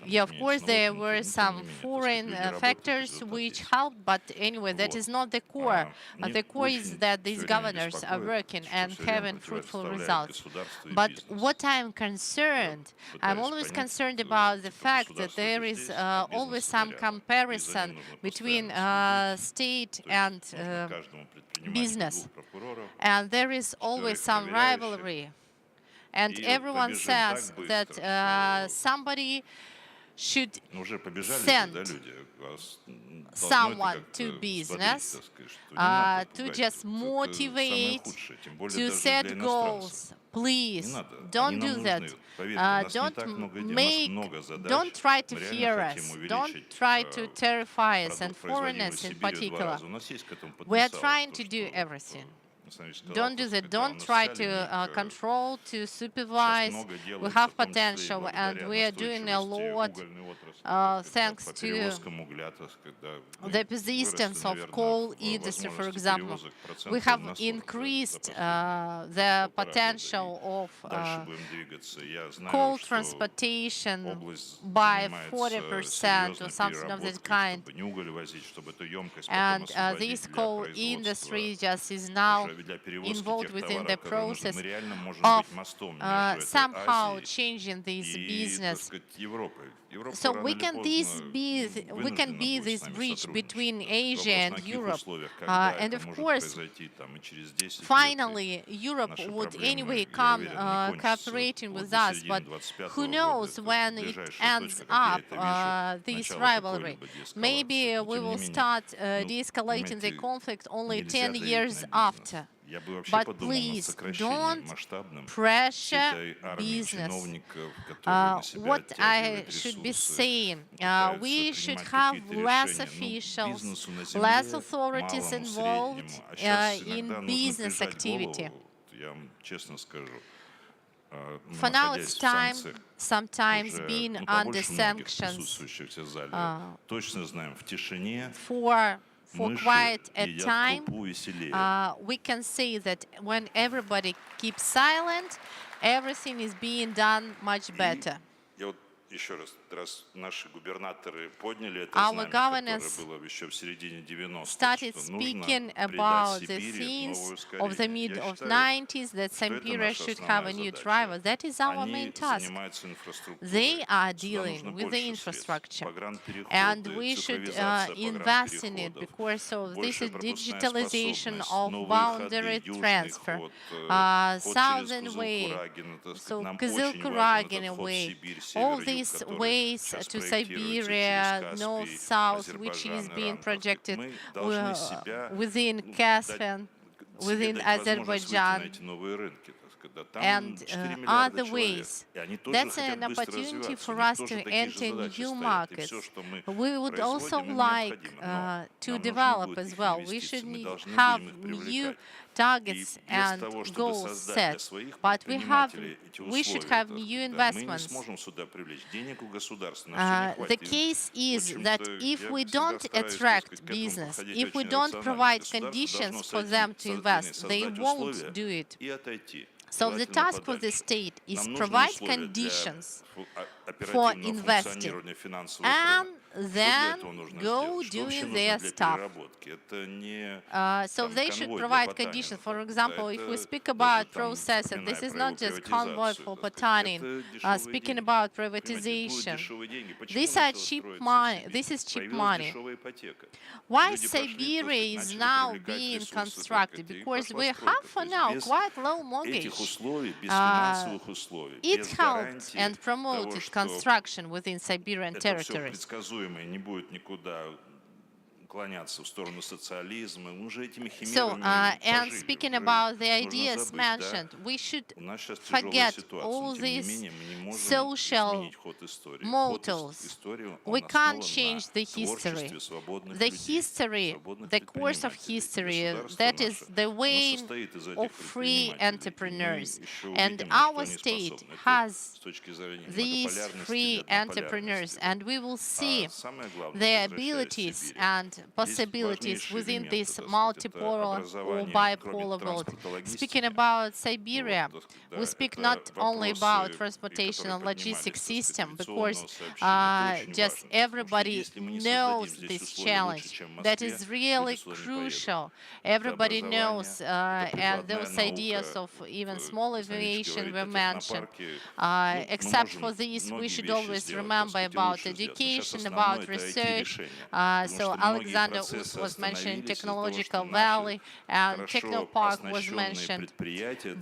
Yeah, of course, there were some foreign factors which helped, but anyway, that is not the core. The core is that these governors are working and having fruitful results. But what I'm always concerned about the fact that there is always some comparison between state and business, and there is always some rivalry. And everyone says that somebody should send someone to business to just motivate, to set goals. Please, don't do that. Don't try to fear us. Don't try to terrify us, and foreigners in particular. We are trying to do everything. Don't do that. Don't try to control, to supervise. We have potential, and we are doing a lot thanks to the persistence of coal industry, for example. We have increased the potential of coal transportation by 40% or something of that kind. And this coal industry just is now involved within the process of somehow changing this business. So we can be this bridge between Asia and Europe. And of course, finally, Europe would anyway come cooperating with us. But who knows when it ends up, this rivalry? Maybe we will start de-escalating the conflict only 10 years after. But please, don't pressure business. What I should be saying, we should have less officials, less authorities involved in business activity. For now, it's time sometimes being under sanctions for quite a time. We can say that when everybody keeps silent, everything is being done much better. Our governors started speaking about the things of the mid-90s, that Siberia should have a new driver. That is our main task. They are dealing with the infrastructure, and we should invest in it because of this digitalization of boundary transfer, Southern Way, so Kızıl-Kuragin way, all these ways to Siberia, north-south, which is being projected within Caspian, within Azerbaijan, and other ways. That's an opportunity for us to enter new markets. We would also like to develop as well. We should have new targets and goals set, but we should have new investments. The case is that if we don't attract business, if we don't provide conditions for them to invest, they won't do it. So the task for the state is provide conditions for investing, and then go doing their stuff. So they should provide conditions. For example, if we speak about processing, this is not just convoy for Potanin. Speaking about privatization, these are cheap money. This is cheap money. Why Siberia is now being constructed? Because we have for now quite low mortgage. It helped and promoted construction within Siberian territories. So, and speaking about the ideas mentioned, we should forget all these social mottos. We can't change the history. The history, the course of history, that is the way of free entrepreneurs. And our state has these free entrepreneurs, and we will see their abilities and possibilities within this multipolar or bipolar world. Speaking about Siberia, we speak not only about transportation and logistics system, because just everybody knows this challenge. That is really crucial. Everybody knows, and those ideas of even small aviation were mentioned. Except for this, we should always remember about education, about research. So Alexander was mentioned, Technological Valley, and Technopark was mentioned.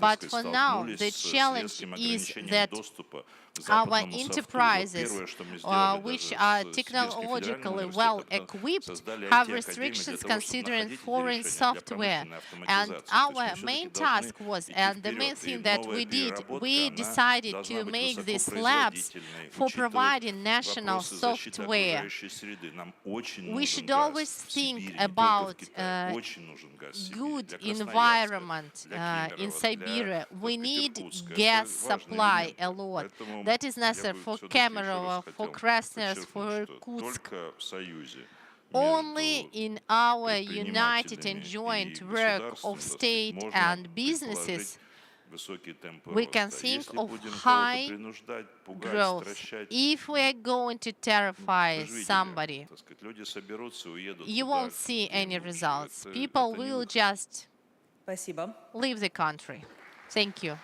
But for now, the challenge is that our enterprises, which are technologically well equipped, have restrictions considering foreign software. And our main task was, and the main thing that we did, we decided to make these labs for providing national software. We should always think about good environment in Siberia. We need gas supply a lot. That is necessary for Kemerovo, for Krasnoyarsk, for Irkutsk. Only in our united and joint work of state and businesses we can think of high growth. If we are going to terrify somebody, you won't see any results. People will just leave the country. Thank you.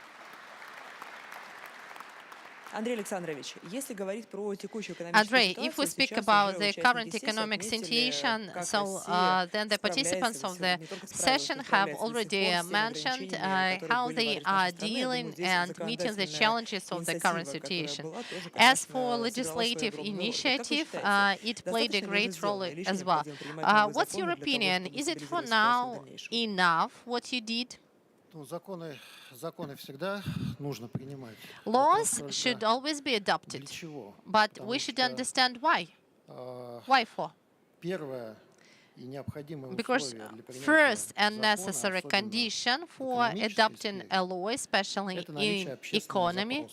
Andrei Alexandrovich, if we speak about the current economic situation, then the participants of the session have already mentioned how they are dealing and meeting the challenges of the current situation. As for legislative initiative, it played a great role as well. What's your opinion? Is it for now enough what you did? Laws should always be adopted, but we should understand why. Why for? Because first and necessary condition for adopting a law, especially in economy,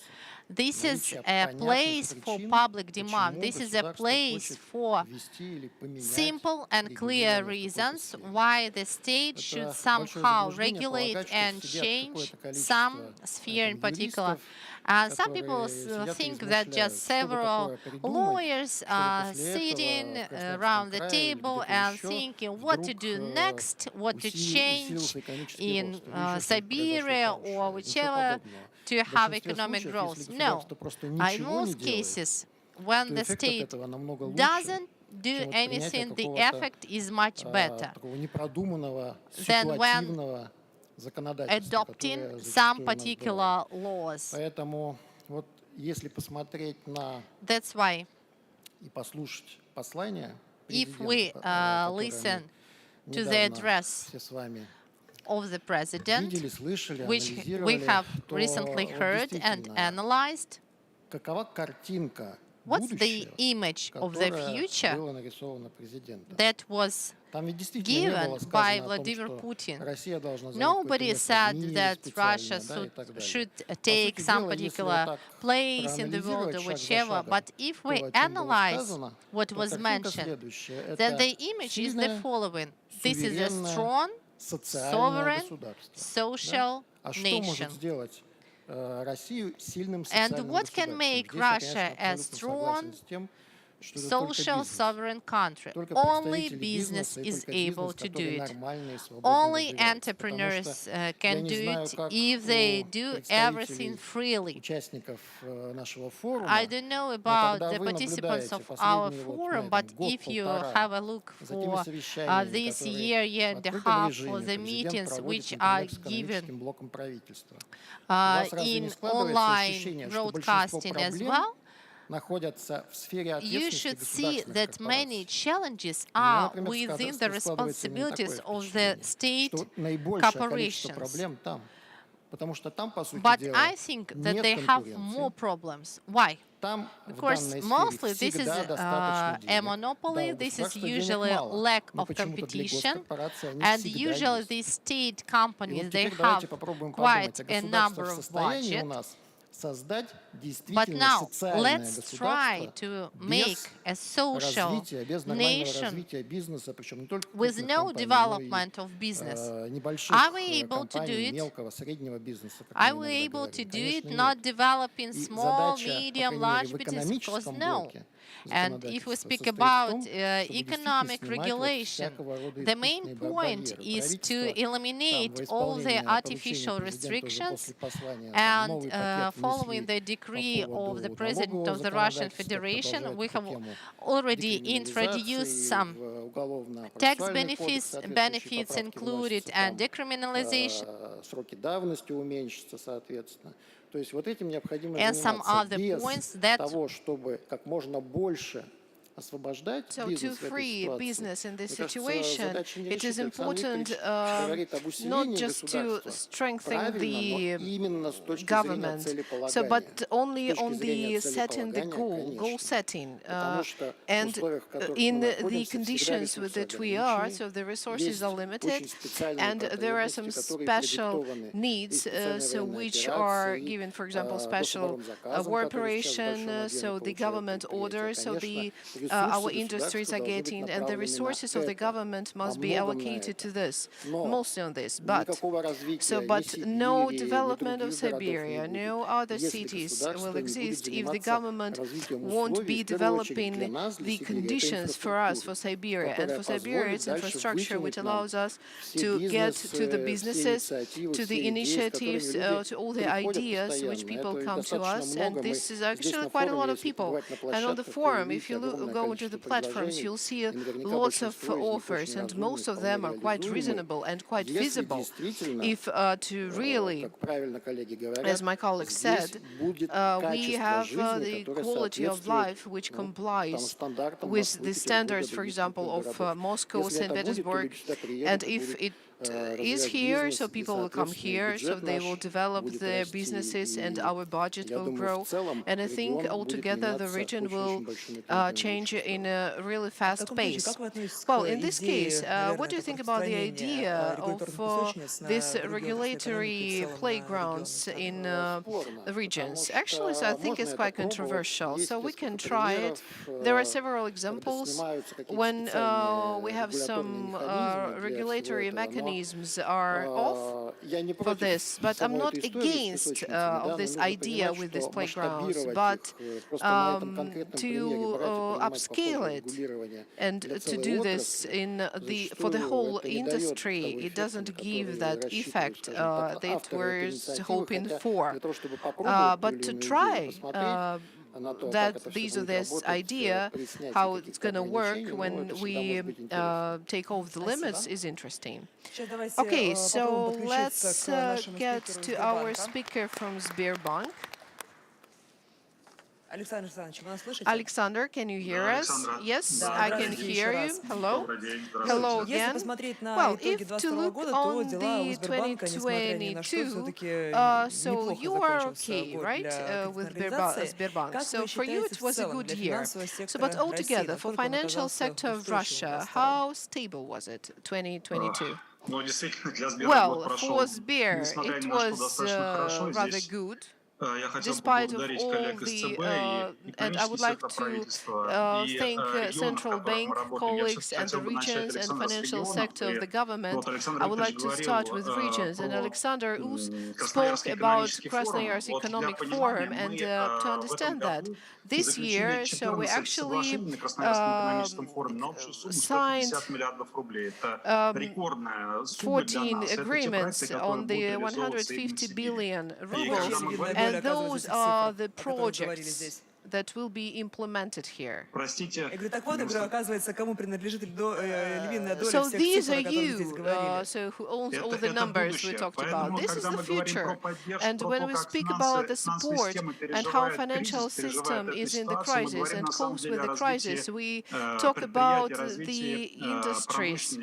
this is a place for public demand. This is a place for simple and clear reasons why the state should somehow regulate and change some sphere in particular. Some people think that just several lawyers are sitting around the table and thinking what to do next, what to change in Siberia or whichever to have economic growth. No. In most cases, when the state doesn't do anything, the effect is much better than when adopting some particular laws. That's why, if we listen to the address of the president, which we have recently heard and analyzed, what's the image of the future that was given by Vladimir Putin? Nobody said that Russia should take some particular place in the world or whichever, but if we analyze what was mentioned, then the image is the following. This is a strong, sovereign, social nation. And what can make Russia a strong, social sovereign country. Only business is able to do it. Only entrepreneurs can do it if they do everything freely. I don't know about the participants of our forum, but if you have a look for this year and a half for the meetings which are given in online broadcasting as well, you should see that many challenges are within the responsibilities of the state corporations. But I think that they have more problems. Why? Because mostly this is a monopoly, this is usually lack of competition, and usually these state companies, they have quite a number of budgets. But now, let's try to make a social nation with no development of business. Are we able to do it? Are we able to do it, not developing small, medium, large business? Of course, no. And if we speak about economic regulation, the main point is to eliminate all the artificial restrictions, and following the decree of the President of the Russian Federation, we have already introduced some tax benefits included, and decriminalization, and some other points that So to free business in this situation, it is important not just to strengthen the government, but only on the setting the goal setting, and in the conditions that we are, so the resources are limited, and there are some special needs, so which are given, for example, special war operation, so the government order, so the our industries are getting, and the resources of the government must be allocated to this, mostly on this. But no development of Siberia, no other cities will exist if the government won't be developing the conditions for us, for Siberia, and for Siberia its infrastructure, which allows us to get to the businesses, to the initiatives, to all the ideas which people come to us, and this is actually quite a lot of people. And on the forum, if you go to the platforms, you'll see lots of offers, and most of them are quite reasonable and quite feasible. If to really, as my colleague said, we have the quality of life which complies with the standards, for example, of Moscow, St. Petersburg, and if it is here, so people will come here, so they will develop their businesses, and our budget will grow. And I think altogether the region will change in a really fast pace. Well, in this case, what do you think about the idea of these regulatory playgrounds in the regions? Actually, so I think it's quite controversial, so we can try it. There are several examples when we have some regulatory mechanisms are off for this, but I'm not against of this idea with these playgrounds, but to upscale it and to do this for the whole industry, it doesn't give that effect that we're hoping for. But to try this idea, how it's going to work when we take off the limits, is interesting. Okay, so let's get to our speaker from Sberbank. Alexander, can you hear us? Yes, I can hear you. Hello. Hello again. Well, if to look on the 2022, so you are okay, right, with Sberbank. So for you it was a good year. So, but altogether, for financial sector of Russia, how stable was it, 2022? Well, for Sber, it was rather good. despite of all the, and I would like to thank central bank colleagues and the regions and financial sector of the government. I would like to start with regions. And Alexander Us spoke about Krasnoyarsk Economic Forum, and to understand that this year, so we actually signed 14 agreements on the 150 billion rubles, and those are the projects that will be implemented here. So these are you, so who owns all the numbers we talked about. This is the future. And when we speak about the support and how financial system is in the crisis and copes with the crisis, we talk about the industries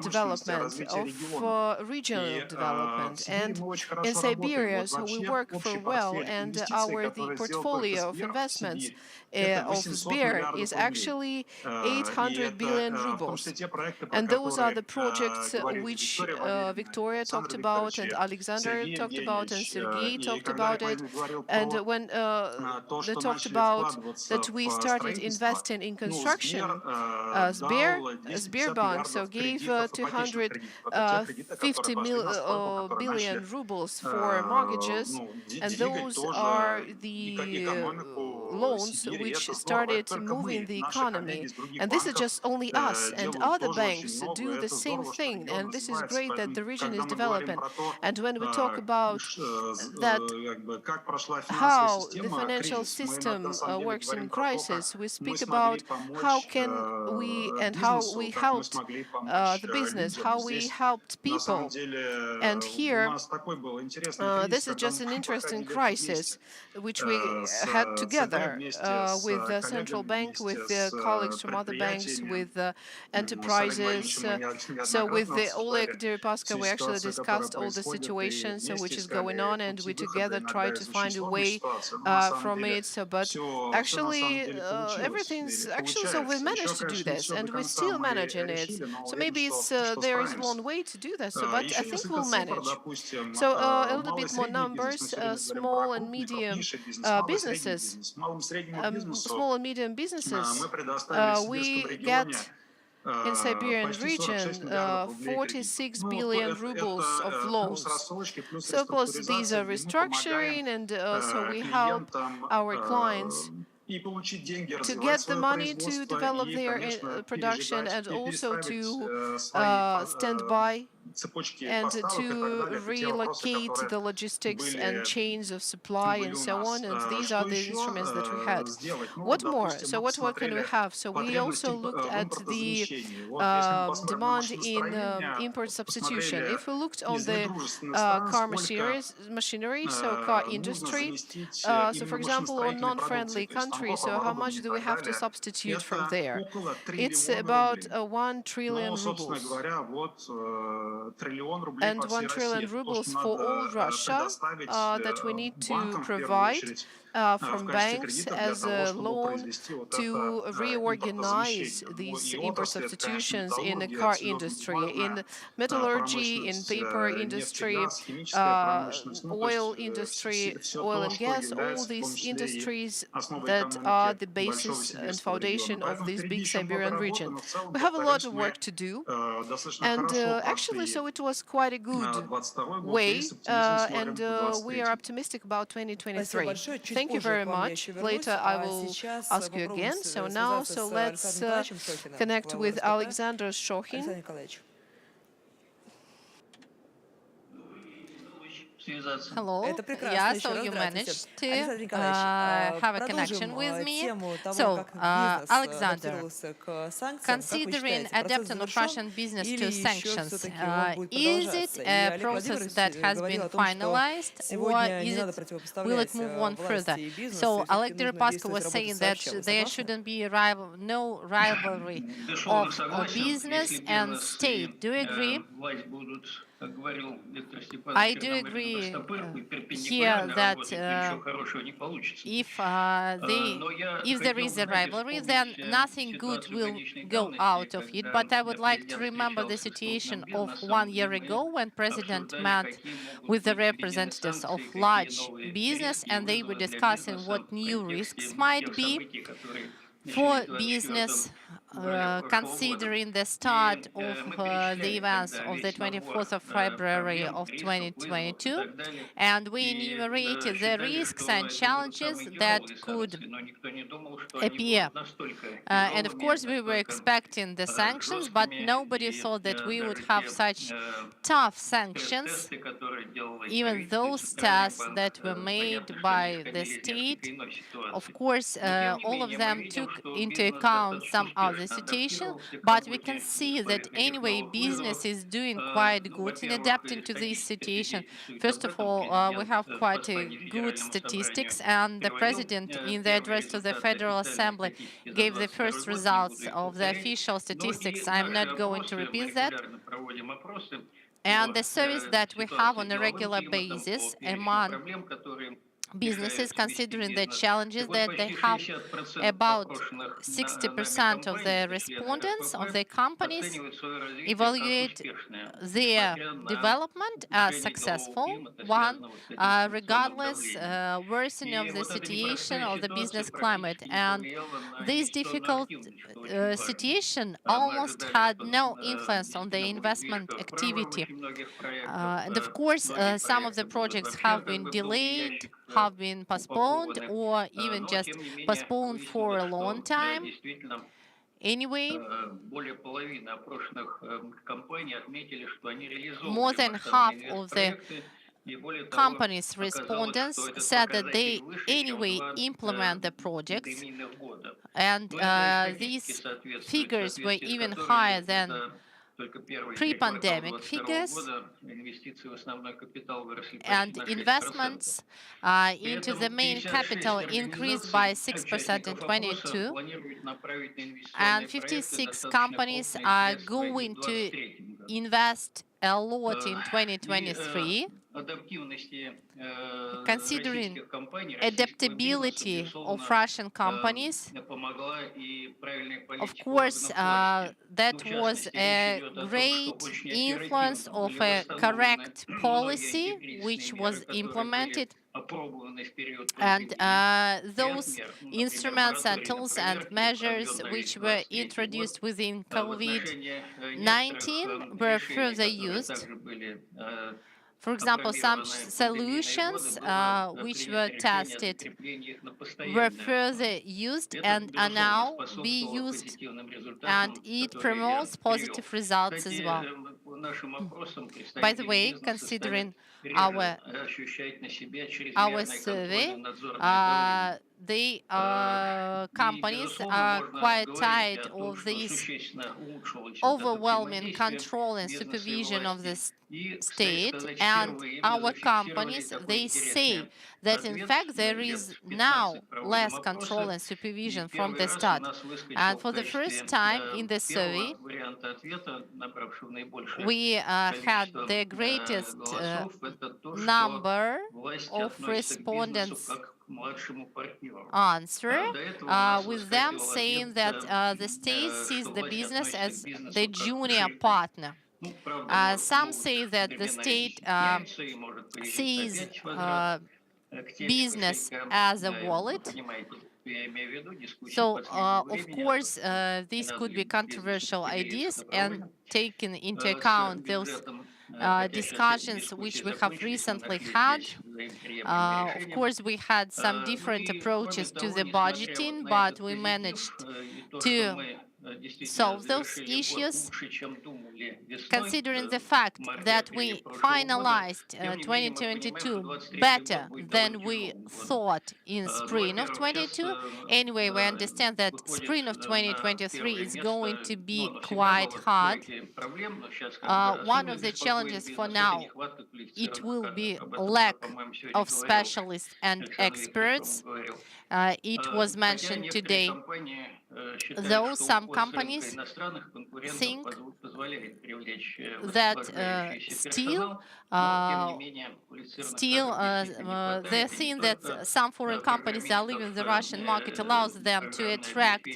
development, of regional development. And in Siberia, so we work for well, and the portfolio of investments of Sber is actually 800 billion rubles. And those are the projects which Victoria talked about, and Alexander talked about, and Sergei talked about it. And when they talked about that we started investing in construction, Sberbank so gave 250 billion rubles for mortgages, and those are the loans which started moving the economy. And this is just only us, and other banks do the same thing, and this is great that the region is developing. And when we talk about that, how the financial system works in crisis, we speak about how can we and how we helped the business, how we helped people. And here, this is just an interesting crisis which we had together with the central bank, with the colleagues from other banks, with enterprises. So with the Oleg Deripaska, we actually discussed all the situations which is going on, and we together tried to find a way from it. So, but actually, so we managed to do this, and we're still managing it. So maybe it's there is one way to do that. So, but I think we'll manage. So a little bit more numbers: small and medium businesses. Small and medium businesses. We get in Siberian region 46 billion rubles of loans. So of course these are restructuring, and so we help our clients to get the money to develop their production, and also to stand by and to relocate the logistics and chains of supply and so on. And these are the instruments that we had. What more? So what can we have? So we also looked at the demand in import substitution. If we looked on the car machinery, so car industry, so for example, on non-friendly countries, so how much do we have to substitute from there? It's about 1 trillion rubles. And 1 trillion rubles for all Russia that we need to provide from banks as a loan to reorganize these import substitutions in the car industry, in metallurgy, in paper industry, oil industry, oil and gas, all these industries that are the basis and foundation of this big Siberian region. We have a lot of work to do, and actually, so it was quite a good way, and we are optimistic about 2023. Thank you very much. Later I will ask you again. So now, so let's connect with Alexander Shokhin. Hello. Yeah, so you managed to have a connection with me. So, Alexander, considering adapting of Russian business to sanctions, is it a process that has been finalized, or will it move on further? So, Oleg Deripaska was saying that there shouldn't be no rivalry of business and state. Do you agree? I do agree here that if there is a rivalry, then nothing good will go out of it. But I would like to remember the situation of 1 year ago when President met with the representatives of large business, and they were discussing what new risks might be for business, considering the start of the events of the 24th of February of 2022, and we enumerated the risks and challenges that could appear. And of course, we were expecting the sanctions, but nobody thought that we would have such tough sanctions. Even those tests that were made by the state, of course, all of them took into account some other situation, but we can see that anyway, business is doing quite good in adapting to this situation. First of all, we have quite a good statistics, and the president, in the address to the Federal Assembly, gave the first results of the official statistics. I'm not going to repeat that. And the service that we have on a regular basis among businesses, considering the challenges that they have, about 60% of the respondents of the companies evaluate their development as successful one, regardless worsening of the situation of the business climate. And this difficult situation almost had no influence on the investment activity. And of course, some of the projects have been delayed, have been postponed, or even just postponed for a long time. Anyway, more than half of the companies' respondents said that they anyway implement the projects, and these figures were even higher than pre-pandemic figures, and investments into the main capital increased by 6% in 22, and 56 companies are going to invest a lot in 2023. Considering adaptability of Russian companies, of course, that was a great influence of a correct policy which was implemented. And those instruments and tools and measures which were introduced within COVID-19 were further used. For example, some solutions which were tested were further used and are now being used, and it promotes positive results as well. By the way, considering our survey, the companies are quite tired of this overwhelming control and supervision of the state, and our companies, they say that in fact there is now less control and supervision from the start. And for the first time in the survey, we had the greatest number of respondents answer, with them saying that the state sees the business as the junior partner. Some say that the state sees business as a wallet. So, of course, these could be controversial ideas, and taking into account those discussions which we have recently had. Of course, we had some different approaches to the budgeting, but we managed to solve those issues. Considering the fact that we finalized 2022 better than we thought in spring of 22, anyway, we understand that spring of 2023 is going to be quite hard. One of the challenges for now, it will be lack of specialists and experts. It was mentioned today. Though some companies think the thing that some foreign companies are leaving the Russian market allows them to attract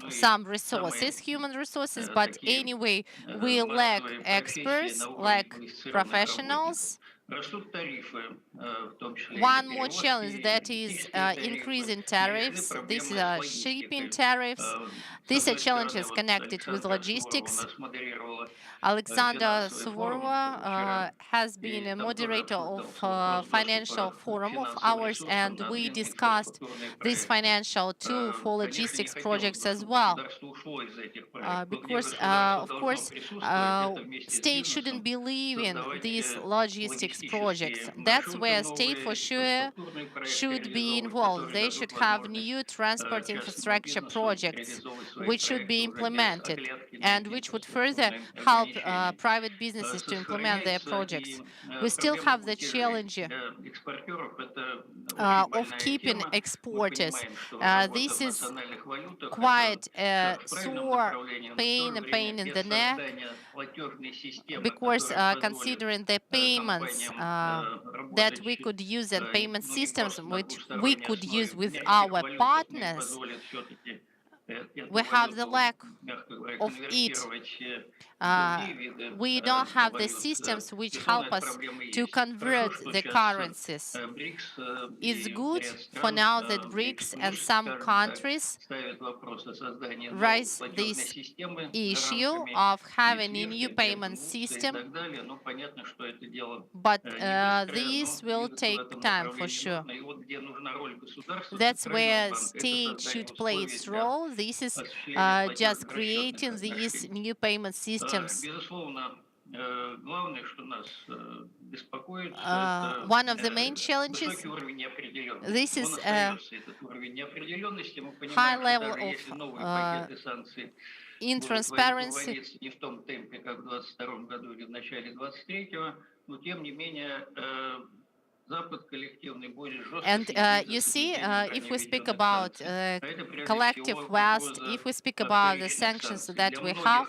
some resources, human resources, but anyway, we lack experts, lack professionals. One more challenge, that is increase in tariffs. These are shipping tariffs. These are challenges connected with logistics. Alexandra Suvorova has been a moderator of financial forum of ours, and we discussed this financial tool for logistics projects as well. Because, of course, state shouldn't be leaving these logistics projects. That's where state for sure should be involved. They should have new transport infrastructure projects which should be implemented and which would further help private businesses to implement their projects. We still have the challenge of keeping exporters. This is quite a sore pain in the neck, because considering the payments that we could use and payment systems which we could use with our partners, we have the lack of it. We don't have the systems which help us to convert the currencies. It's good for now that BRICS and some countries raise this issue of having a new payment system, but this will take time for sure. That's where state should play its role. This is just creating these new payment systems. One of the main challenges, this is a high level of intransparency. And you see, if we speak about collective West, if we speak about the sanctions that we have,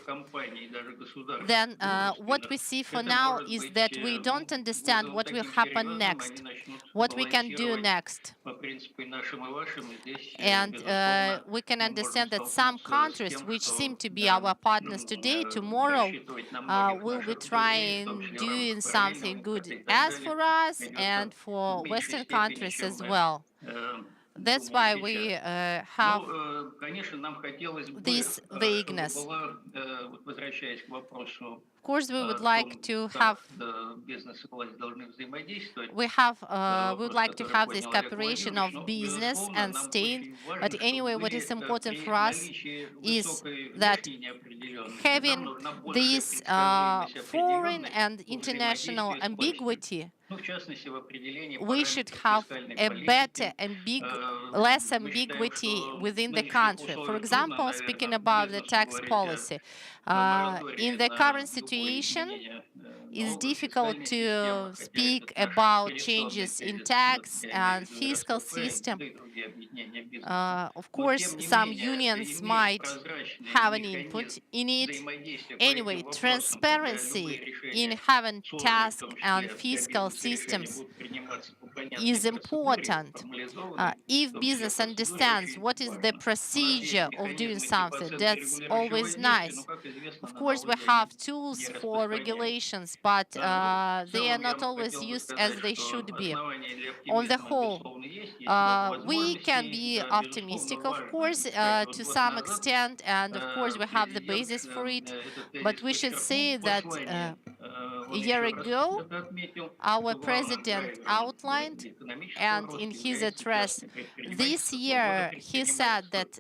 then what we see for now is that we don't understand what will happen next, what we can do next. And we can understand that some countries which seem to be our partners today, tomorrow will be trying doing something good as for us and for Western countries as well. That's why we have this vagueness. Of course, we would like to have this cooperation of business and state. But anyway, what is important for us is that having this foreign and international ambiguity, we should have a better and less ambiguity within the country. For example, speaking about the tax policy, in the current situation, it's difficult to speak about changes in tax and fiscal system. Of course, some unions might have an input in it. Anyway, transparency in having tax and fiscal systems is important. If business understands what is the procedure of doing something, that's always nice. Of course, we have tools for regulations, but they are not always used as they should be. On the whole, we can be optimistic, of course, to some extent, and of course we have the basis for it, but we should say that a year ago, our president outlined, and in his address this year, he said that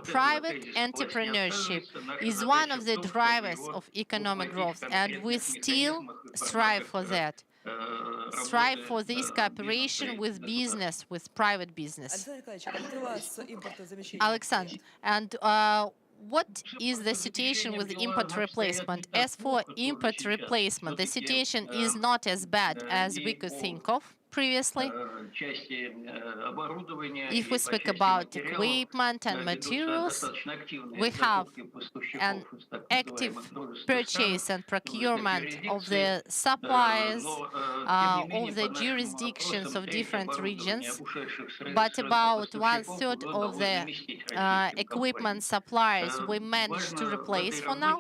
private entrepreneurship is one of the drivers of economic growth, and we still strive for that. Strive for this cooperation with business, with private business. Alexander, and what is the situation with import replacement? As for import replacement, the situation is not as bad as we could think of. previously. If we speak about equipment and materials, we have an active purchase and procurement of the supplies of the jurisdictions of different regions, but about 1/3 of the equipment suppliers we managed to replace for now.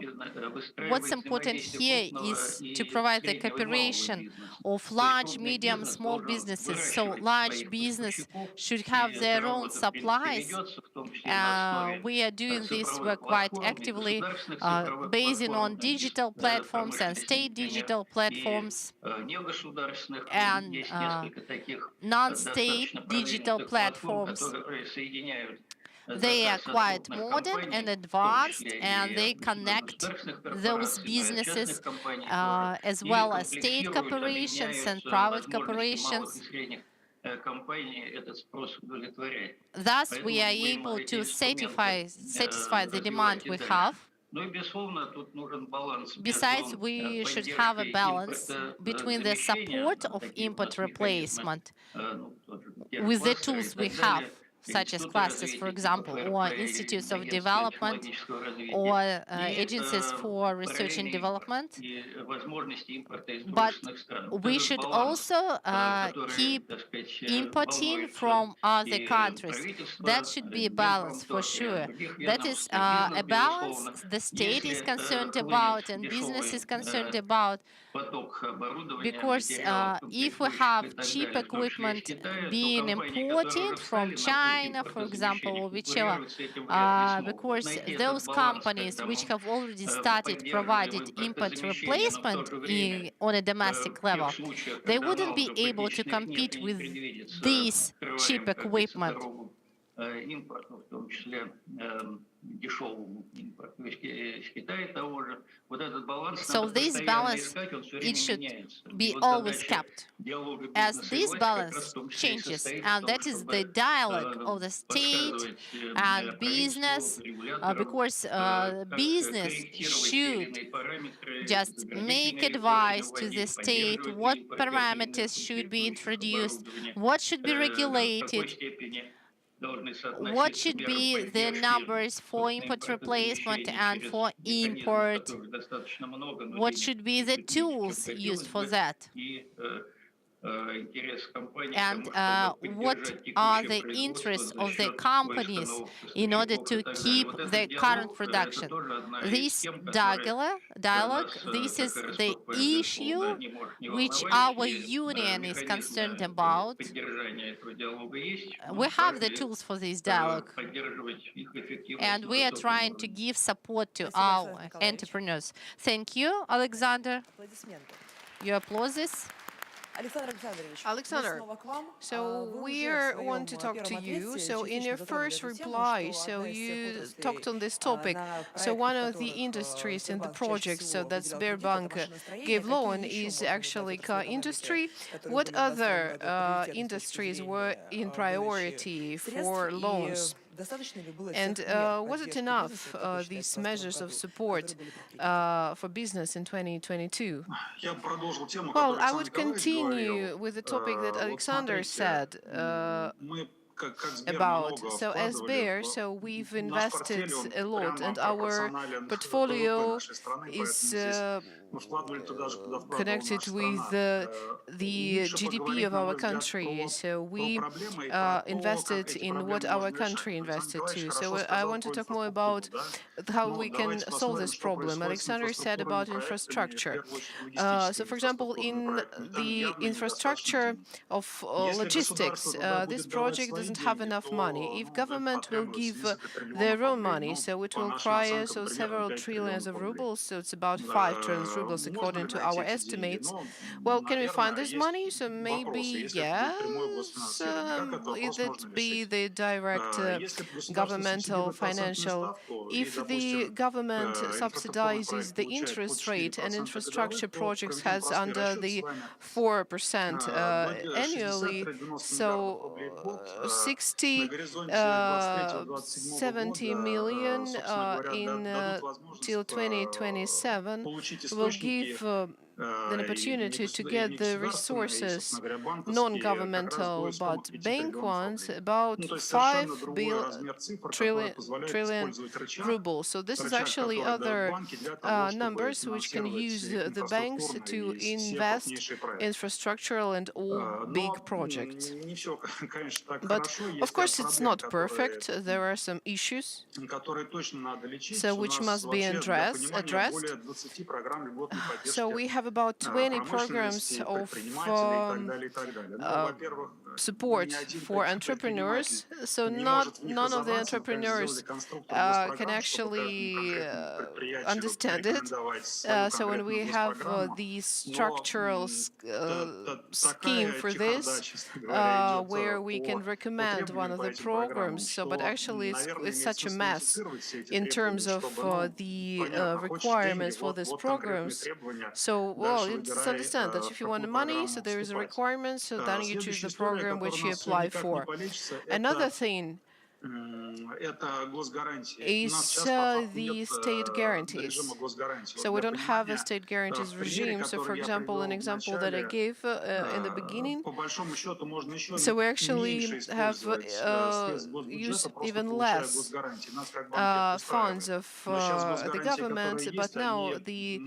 What's important here is to provide the cooperation of large, medium, small businesses. So large business should have their own supplies. We are doing this work quite actively, basing on digital platforms and state digital platforms and non-state digital platforms. They are quite modern and advanced, and they connect those businesses as well as state corporations and private corporations. Thus, we are able to satisfy the demand we have. Besides, we should have a balance between the support of import replacement with the tools we have, such as clusters, for example, or institutes of development, or agencies for research and development. But we should also keep importing from other countries. That should be a balance for sure. That is a balance the state is concerned about and business is concerned about. Because if we have cheap equipment being imported from China, for example, or whichever, because those companies which have already started providing import replacement on a domestic level, they wouldn't be able to compete with this cheap equipment. So this balance, it should be always kept. As this balance changes, and that is the dialogue of the state and business, because business should just make advice to the state what parameters should be introduced, what should be regulated, what should be the numbers for import replacement and for import, what should be the tools used for that, and what are the interests of the companies in order to keep the current production. This dialogue, this is the issue which our union is concerned about. We have the tools for this dialogue, and we are trying to give support to our entrepreneurs. Thank you, Alexander. Your applauses. Alexander, so we want to talk to you. So in your first reply, so you talked on this topic. So one of the industries in the project, so that Sberbank gave loan, is actually car industry. What other industries were in priority for loans? And was it enough, these measures of support for business in 2022? Well, I would continue with the topic that Alexander said about. So as Bear, so we've invested a lot, and our portfolio is connected with the GDP of our country. So we invested in what our country invested to. So I want to talk more about how we can solve this problem. Alexander said about infrastructure. So for example, in the infrastructure of logistics, this project doesn't have enough money. If government will give their own money, so it will require several trillions of rubles, so it's about 5 trillion rubles according to our estimates. Well, can we find this money? So maybe yes, it be the direct governmental financial. If the government subsidizes the interest rate and infrastructure projects has under the 4% annually, so 70 million in till 2027 will give an opportunity to get the resources, non-governmental but bank ones, about 5 trillion rubles. So this is actually other numbers which can use the banks to invest infrastructural and all big projects. But of course it's not perfect. There are some issues, so which must be addressed. So we have about 20 programs of support for entrepreneurs. So none of the entrepreneurs can actually understand it. So when we have the structural scheme for this, where we can recommend one of the programs, so but actually it's such a mess in terms of the requirements for these programs. So, well, it's understand that if you want the money, so there is a requirement, so then you choose the program which you apply for. Another thing is the state guarantees. So we don't have a state guarantees regime. So, for example, an example that I gave in the beginning, so we actually have used even less funds of the government, but now the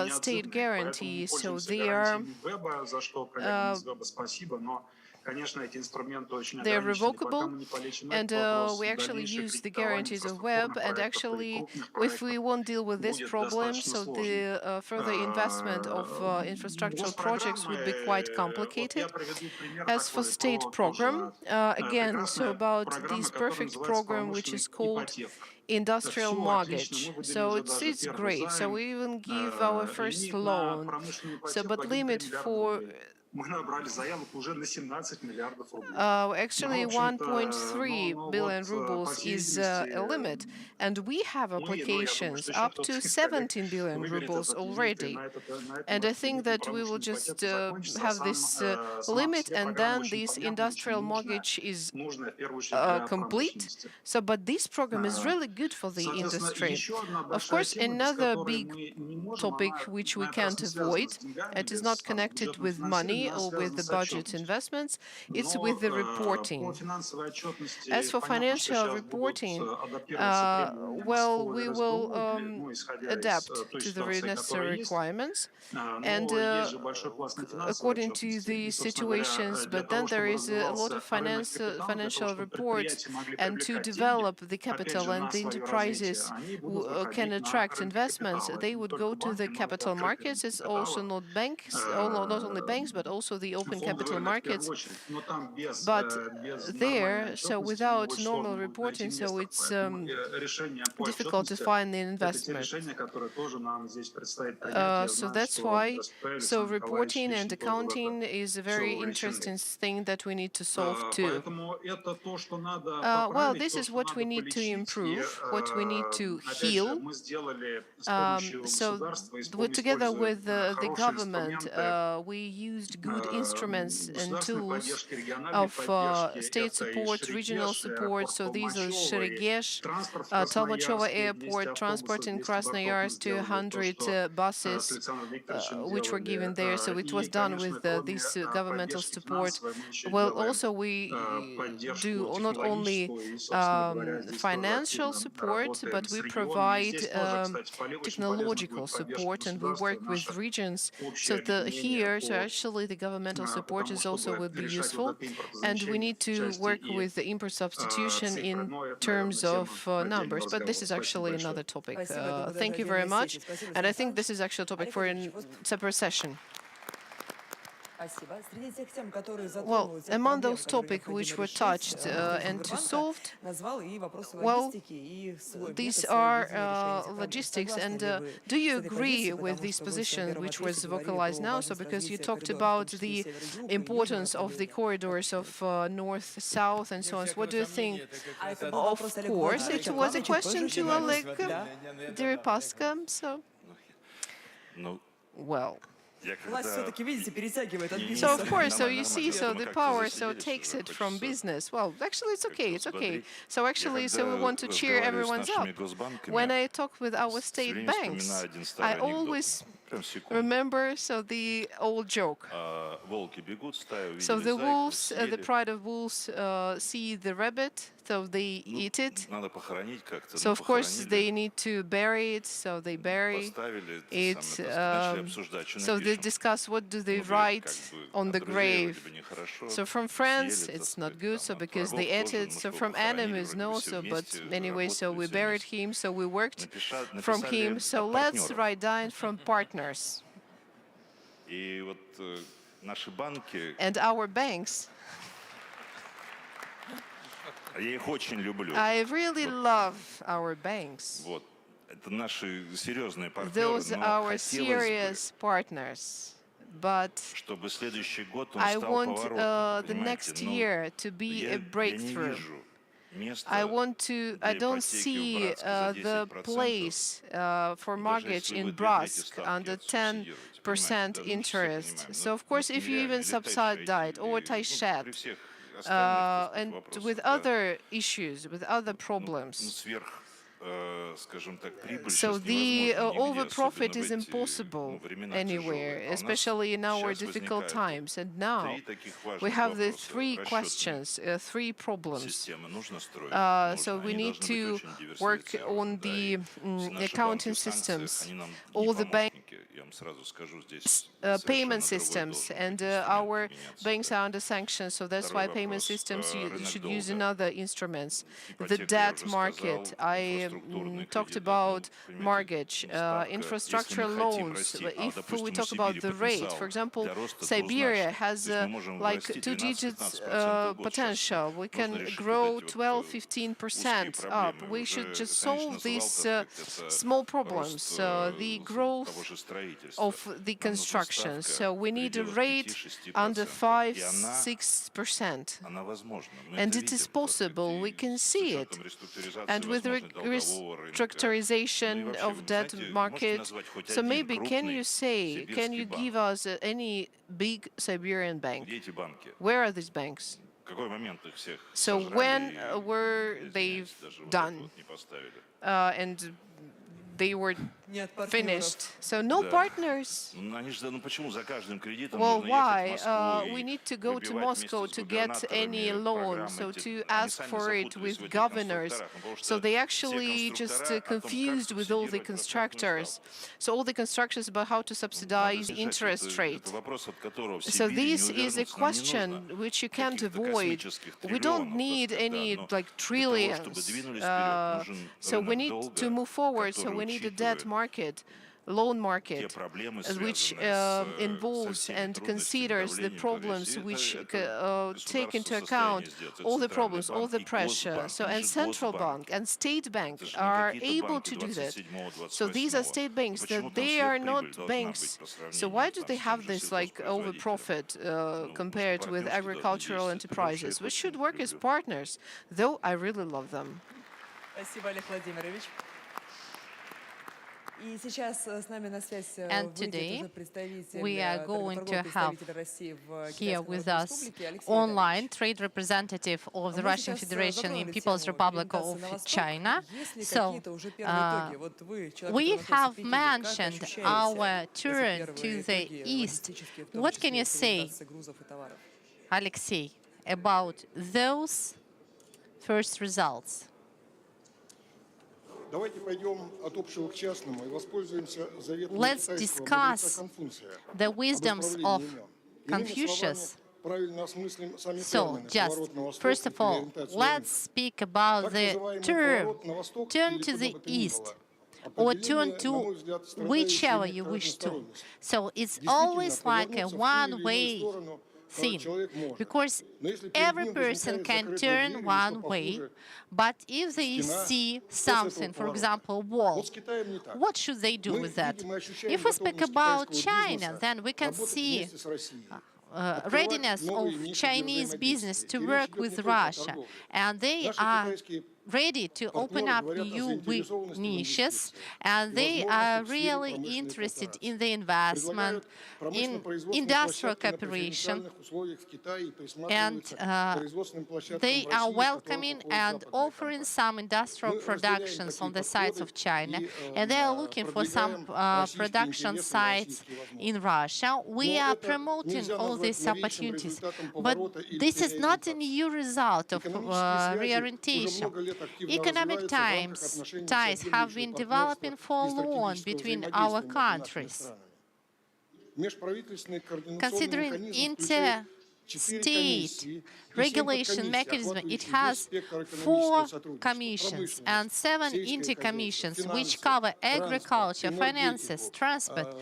state guarantees, so they are they're revocable, and we actually use the guarantees of web, and actually if we won't deal with this problem, so the further investment of infrastructural projects would be quite complicated. As for state program, again, so about this perfect program which is called industrial mortgage. So it's great. So we even give our first loan. So but limit for actually 1.3 billion rubles is a limit, and we have applications up to 17 billion rubles already. And I think that we will just have this limit, and then this industrial mortgage is complete. So, but this program is really good for the industry. Of course, another big topic which we can't avoid, it is not connected with money or with the budget investments, it's with the reporting. As for financial reporting, well, we will adapt to the necessary requirements and according to the situations, but then there is a lot of financial reports, and to develop the capital and the enterprises who can attract investments, they would go to the capital markets. It's also not banks, not only banks, but also the open capital markets. But there, so without normal reporting, so it's difficult to find the investment. So that's why, so reporting and accounting is a very interesting thing that we need to solve too. Well, this is what we need to improve, what we need to heal. So together with the government, we used good instruments and tools of state support, regional support. So these are Sheregesh, Tolmachovo Airport, transport in Krasnoyarsk, 200 buses which were given there. So it was done with this governmental support. Well, also we do not only financial support, but we provide technological support, and we work with regions. So here, so actually the governmental support is also will be useful, and we need to work with the import substitution in terms of numbers. But this is actually another topic. Thank you very much, and I think this is actually a topic for a separate session. Well, among those topics which were touched and to solved, well, these are logistics. And do you agree with this position which was vocalized now? So because you talked about the importance of the corridors of north, south, and so on. So what do you think? Of course, it was a question to Oleg Deripaska. So, well. So of course, so you see, so the power so takes it from business. Well, actually, it's okay, it's okay. So actually, so we want to cheer everyone's up. When I talk with our state banks, I always Remember, so the old joke. So the wolves, the pride of wolves, see the rabbit, so they eat it. So of course they need to bury it, so they bury it. So they discuss what do they write on the grave. So from friends, it's not good, so because they ate it. So from enemies, no. So but anyway, so we buried him, so we worked from him. So let's write down from partners. And our banks, I really love our banks. Those are our serious partners. But I want the next year to be a breakthrough. I don't see the place for mortgage in Brsk under 10% interest. So of course, if you even subsidize or Taishet, and with other issues, with other problems, so the over-profit is impossible anywhere, especially in our difficult times. And now we have the three questions, three problems. So we need to work on the accounting systems, all the payment systems, and our banks are under sanctions, so that's why payment systems should use another instruments. The debt market, I talked about mortgage, infrastructure loans. If we talk about the rate, for example, Siberia has like 2 digits potential. We can grow 12-15% up. We should just solve these small problems, the growth of the construction. So we need a rate under 5-6%. And it is possible, we can see it. And with restructurization of debt market, so maybe can you give us any big Siberian bank? Where are these banks? So when were they done? And they were finished. So no partners. Well, why? We need to go to Moscow to get any loan, so to ask for it with governors. So they actually just confused with all the constructors. So all the constructors about how to subsidize interest rate. So this is a question which you can't avoid. We don't need any like trillions. So we need to move forward. So we need a debt market, loan market, which involves and considers the problems, which take into account all the problems, all the pressure. So, and central bank and state bank are able to do that. So these are state banks, that they are not banks. So why do they have this like over profit compared with agricultural enterprises, which should work as partners, though I really love them. And today, we are going to have here with us online trade representative of the Russian Federation in People's Republic of China. So we have mentioned our turn to the east. What can you say, Alexei, about those first results? Let's discuss the wisdoms of Confucius. So, just first of all, let's speak about the term turn to the east, or turn to whichever you wish to. So it's always like a one-way thing, because every person can turn one way, but if they see something, for example, wall, what should they do with that? If we speak about China, then we can see readiness of Chinese business to work with Russia, and they are ready to open up new niches, and they are really interested in the investment, in industrial cooperation, and they are welcoming and offering some industrial productions on the sides of China, and they are looking for some production sites in Russia. We are promoting all these opportunities, but this is not a new result of reorientation. Economic ties have been developing for long between our countries. Considering inter-state regulation mechanism, it has 4 commissions and 7 inter-commissions, which cover agriculture, finances, transport,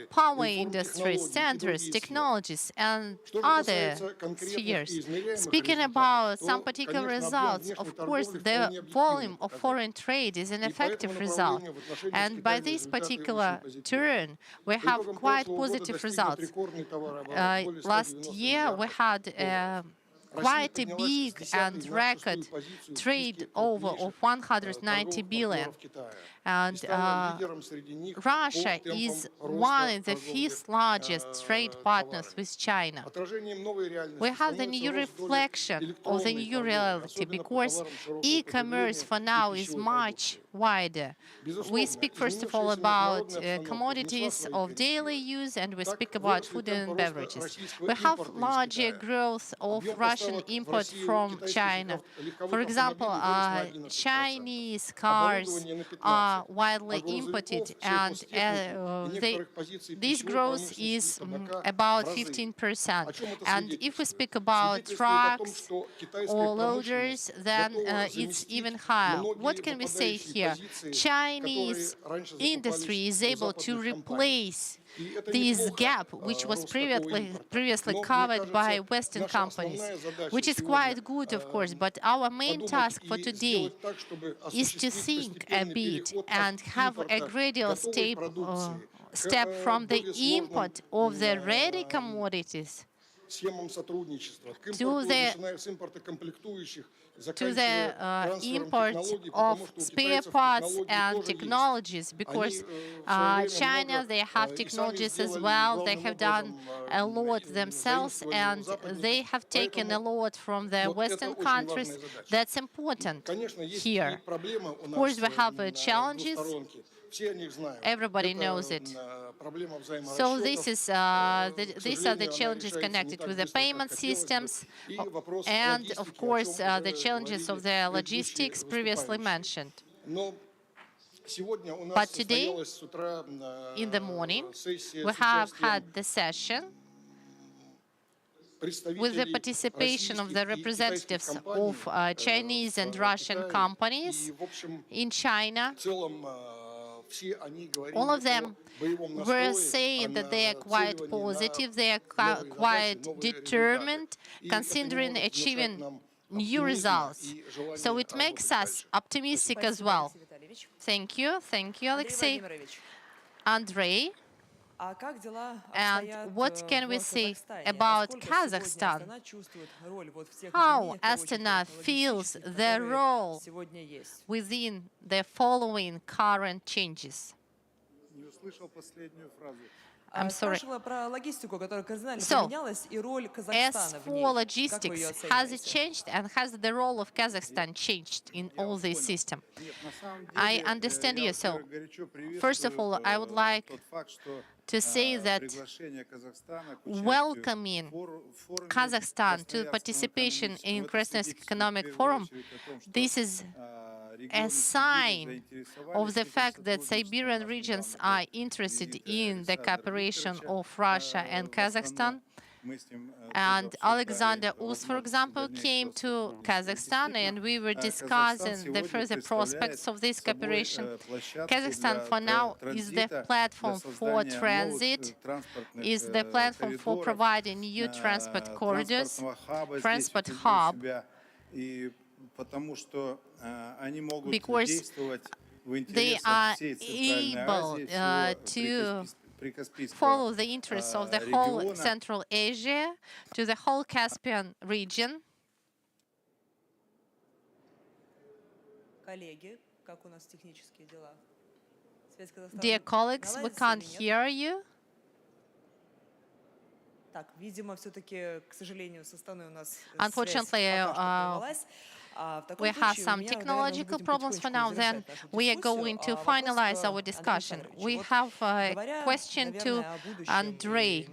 power industry, standards, technologies, and other spheres. Speaking about some particular results, of course, the volume of foreign trade is an effective result. And by this particular turn, we have quite positive results. Last year, we had quite a big and record trade over of 190 billion. And Russia is one of the 5th largest trade partners with China. We have the new reflection of the new reality because e-commerce for now is much wider. We speak first of all about commodities of daily use, and we speak about food and beverages. We have larger growth of Russian import from China. For example, Chinese cars are widely imported, and this growth is about 15%. And if we speak about trucks or loaders, then it's even higher. What can we say here? Chinese industry is able to replace this gap, which was previously covered by Western companies, which is quite good, of course, but our main task for today is to think a bit and have a gradual step from the import of the ready commodities to the import of spare parts and technologies, because China, they have technologies as well. They have done a lot themselves, and they have taken a lot from the Western countries. That's important here. Of course, we have challenges. Everybody knows it. So these are the challenges connected with the payment systems, and of course the challenges of the logistics previously mentioned. But today, in the morning, we have had the session with the participation of the representatives of Chinese and Russian companies in China. All of them were saying that they are quite positive, they are quite determined, considering achieving new results. So it makes us optimistic as well. Thank you, Alexei. Andrei, and what can we say about Kazakhstan? How Astana feels their role within the following current changes? I'm sorry. So, as for logistics, has it changed, and has the role of Kazakhstan changed in all this system? I understand you. So, first of all, I would like to say that welcoming Kazakhstan to participation in Krasnoyarsk Economic Forum, this is a sign of the fact that Siberian regions are interested in the cooperation of Russia and Kazakhstan. And Alexander Us, for example, came to Kazakhstan, and we were discussing the further prospects of this cooperation. Kazakhstan, for now, is the platform for transit, is the platform for providing new transport corridors, transport hub, because they are able to follow the interests of the whole Central Asia, to the whole Caspian region. Dear colleagues, we can't hear you. Так, видимо, все-таки, к сожалению, со страной у нас Unfortunately, we have some technological problems for now. Then we are going to finalize our discussion. We have a question to Andrei.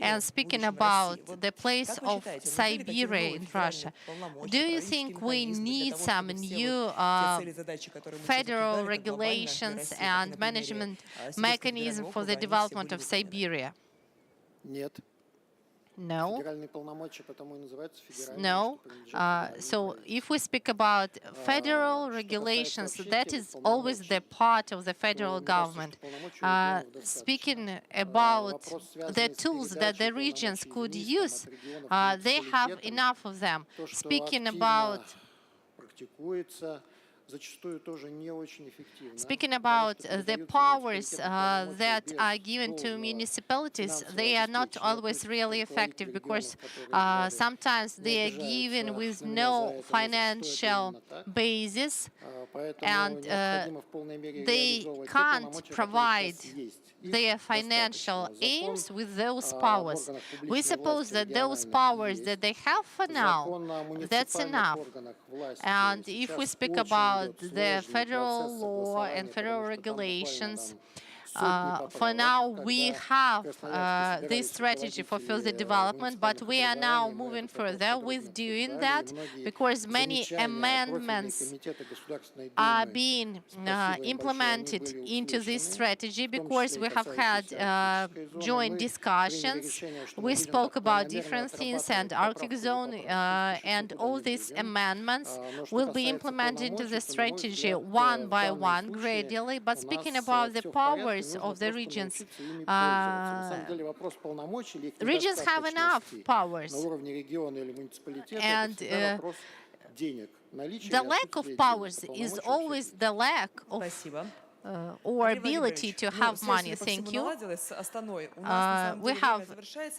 And speaking about the place of Siberia in Russia, do you think we need some new federal regulations and management mechanism for the development of Siberia? Нет. No. Федеральные полномочия потому и называются федеральными, No. что принадлежат So if we speak about federal regulations, that is always the part of the federal government. Speaking about the tools that the regions could use, they have enough of them. Speaking about практикуется, зачастую тоже не очень эффективно. Speaking about the powers that are given to municipalities, they are not always really effective because sometimes they are given with no financial basis and they can't provide their financial aims with those powers. We suppose that those powers that they have for now, that's enough. And if we speak about the federal law and federal regulations, for now, we have this strategy for further development, but we are now moving further with doing that because many amendments are being implemented into this strategy because we have had joint discussions. We spoke about different things and Arctic zone, and all these amendments will be implemented into the strategy one by one gradually. But speaking about the powers of the regions, regions have enough powers, and the lack of powers is always the lack of or ability to have money. Thank you. We have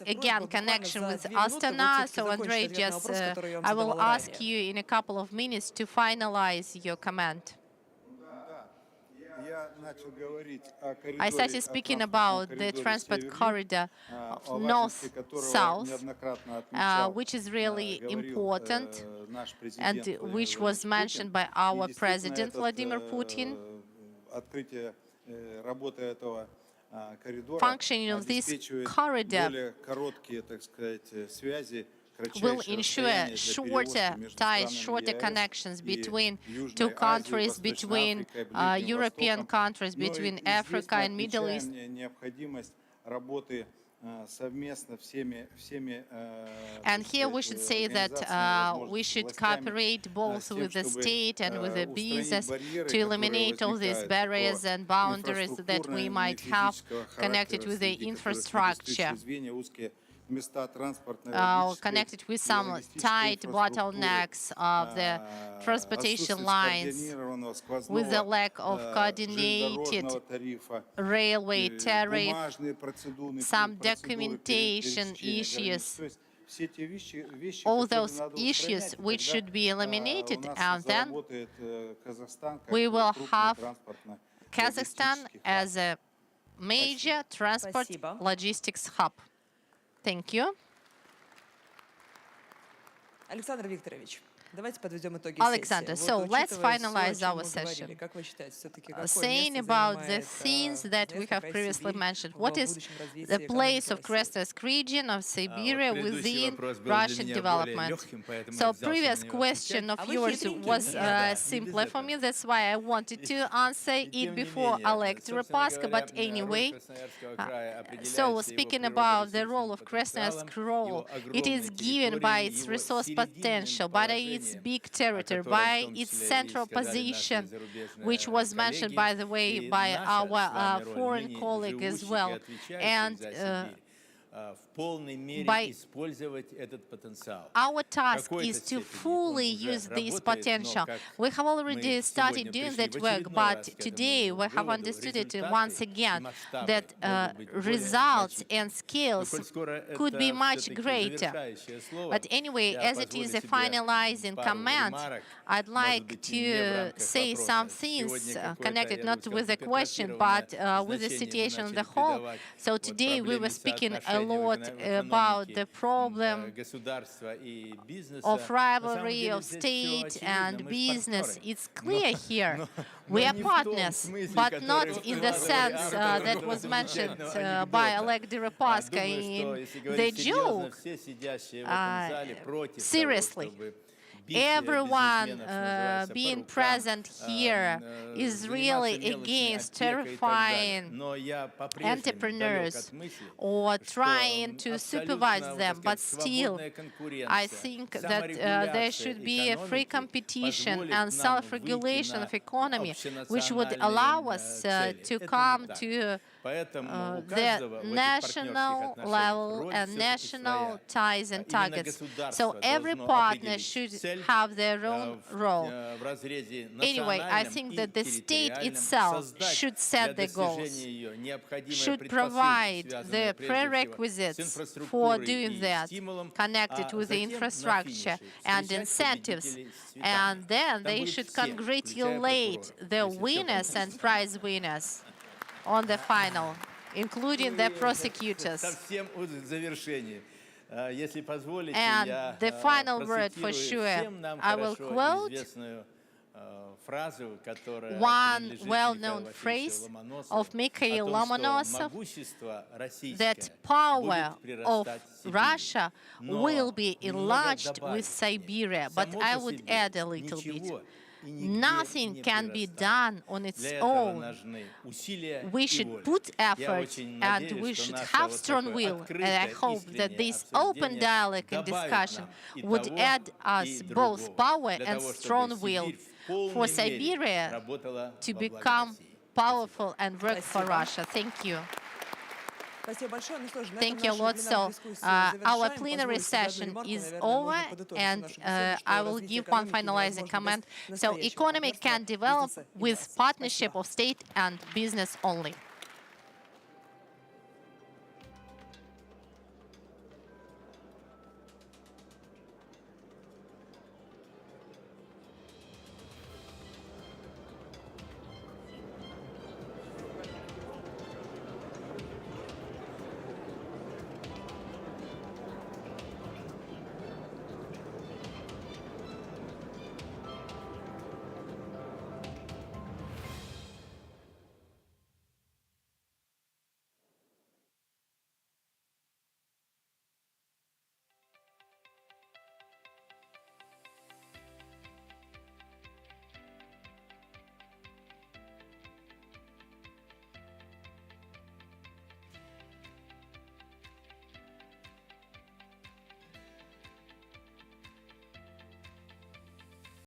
again connection with Astana, so Andrei, just I will ask you in a couple of minutes to finalize your comment. I started speaking about the transport corridor north-south, which is really important and which was mentioned by our President Vladimir Putin. Functioning of this corridor will ensure shorter ties, shorter connections between two countries, between European countries, between Africa and Middle East. And here we should say that we should cooperate both with the state and with the business to eliminate all these barriers and boundaries that we might have connected with the infrastructure. Connected with some tight bottlenecks of the transportation lines, with the lack of coordinated railway tariff, some documentation issues, all those issues which should be eliminated, and then we will have Kazakhstan as a major transport logistics hub. Thank you. Александр Викторович, давайте подведем итоги Alexander, so let's finalize our session. Saying about the things that we have previously mentioned, what is the place of Krasnoyarsk region of Siberia within Russian development? So previous question of yours was simpler for me, that's why I wanted to answer it before Oleg Deripaska, but anyway. So speaking about the role of Krasnoyarsk role, it is given by its resource potential, by its big territory, by its central position, which was mentioned, by the way, by our foreign colleague as well. And by our task is to fully use this potential. We have already started doing that work, but today we have understood it once again that results and skills could be much greater. But anyway, as it is a finalizing comment, I'd like to say some things connected not with the question, but with the situation on the whole. So today we were speaking a lot about the problem of rivalry of state and business. It's clear here. We are partners, but not in the sense that was mentioned by Oleg Deripaska in the joke. Seriously. Everyone being present here is really against terrifying entrepreneurs or trying to supervise them, but still I think that there should be a free competition and self-regulation of economy which would allow us to come to the national level and national ties and targets. So every partner should have their own role. Anyway, I think that the state itself should set the goals, should provide the prerequisites for doing that, connected with the infrastructure and incentives, and then they should congratulate the winners and prize winners on the final, including the prosecutors. And the final word for sure, I will quote one well-known phrase of Mikhail Lomonosov, that power of Russia will be enlarged with Siberia. But I would add a little bit. Nothing can be done on its own. We should put effort and we should have strong will. And I hope that this open dialogue and discussion would add us both power and strong will for Siberia to become powerful and work for Russia. Thank you. Thank you a lot. So our plenary session is over, and I will give one finalizing comment. So economy can develop with partnership of state and business only.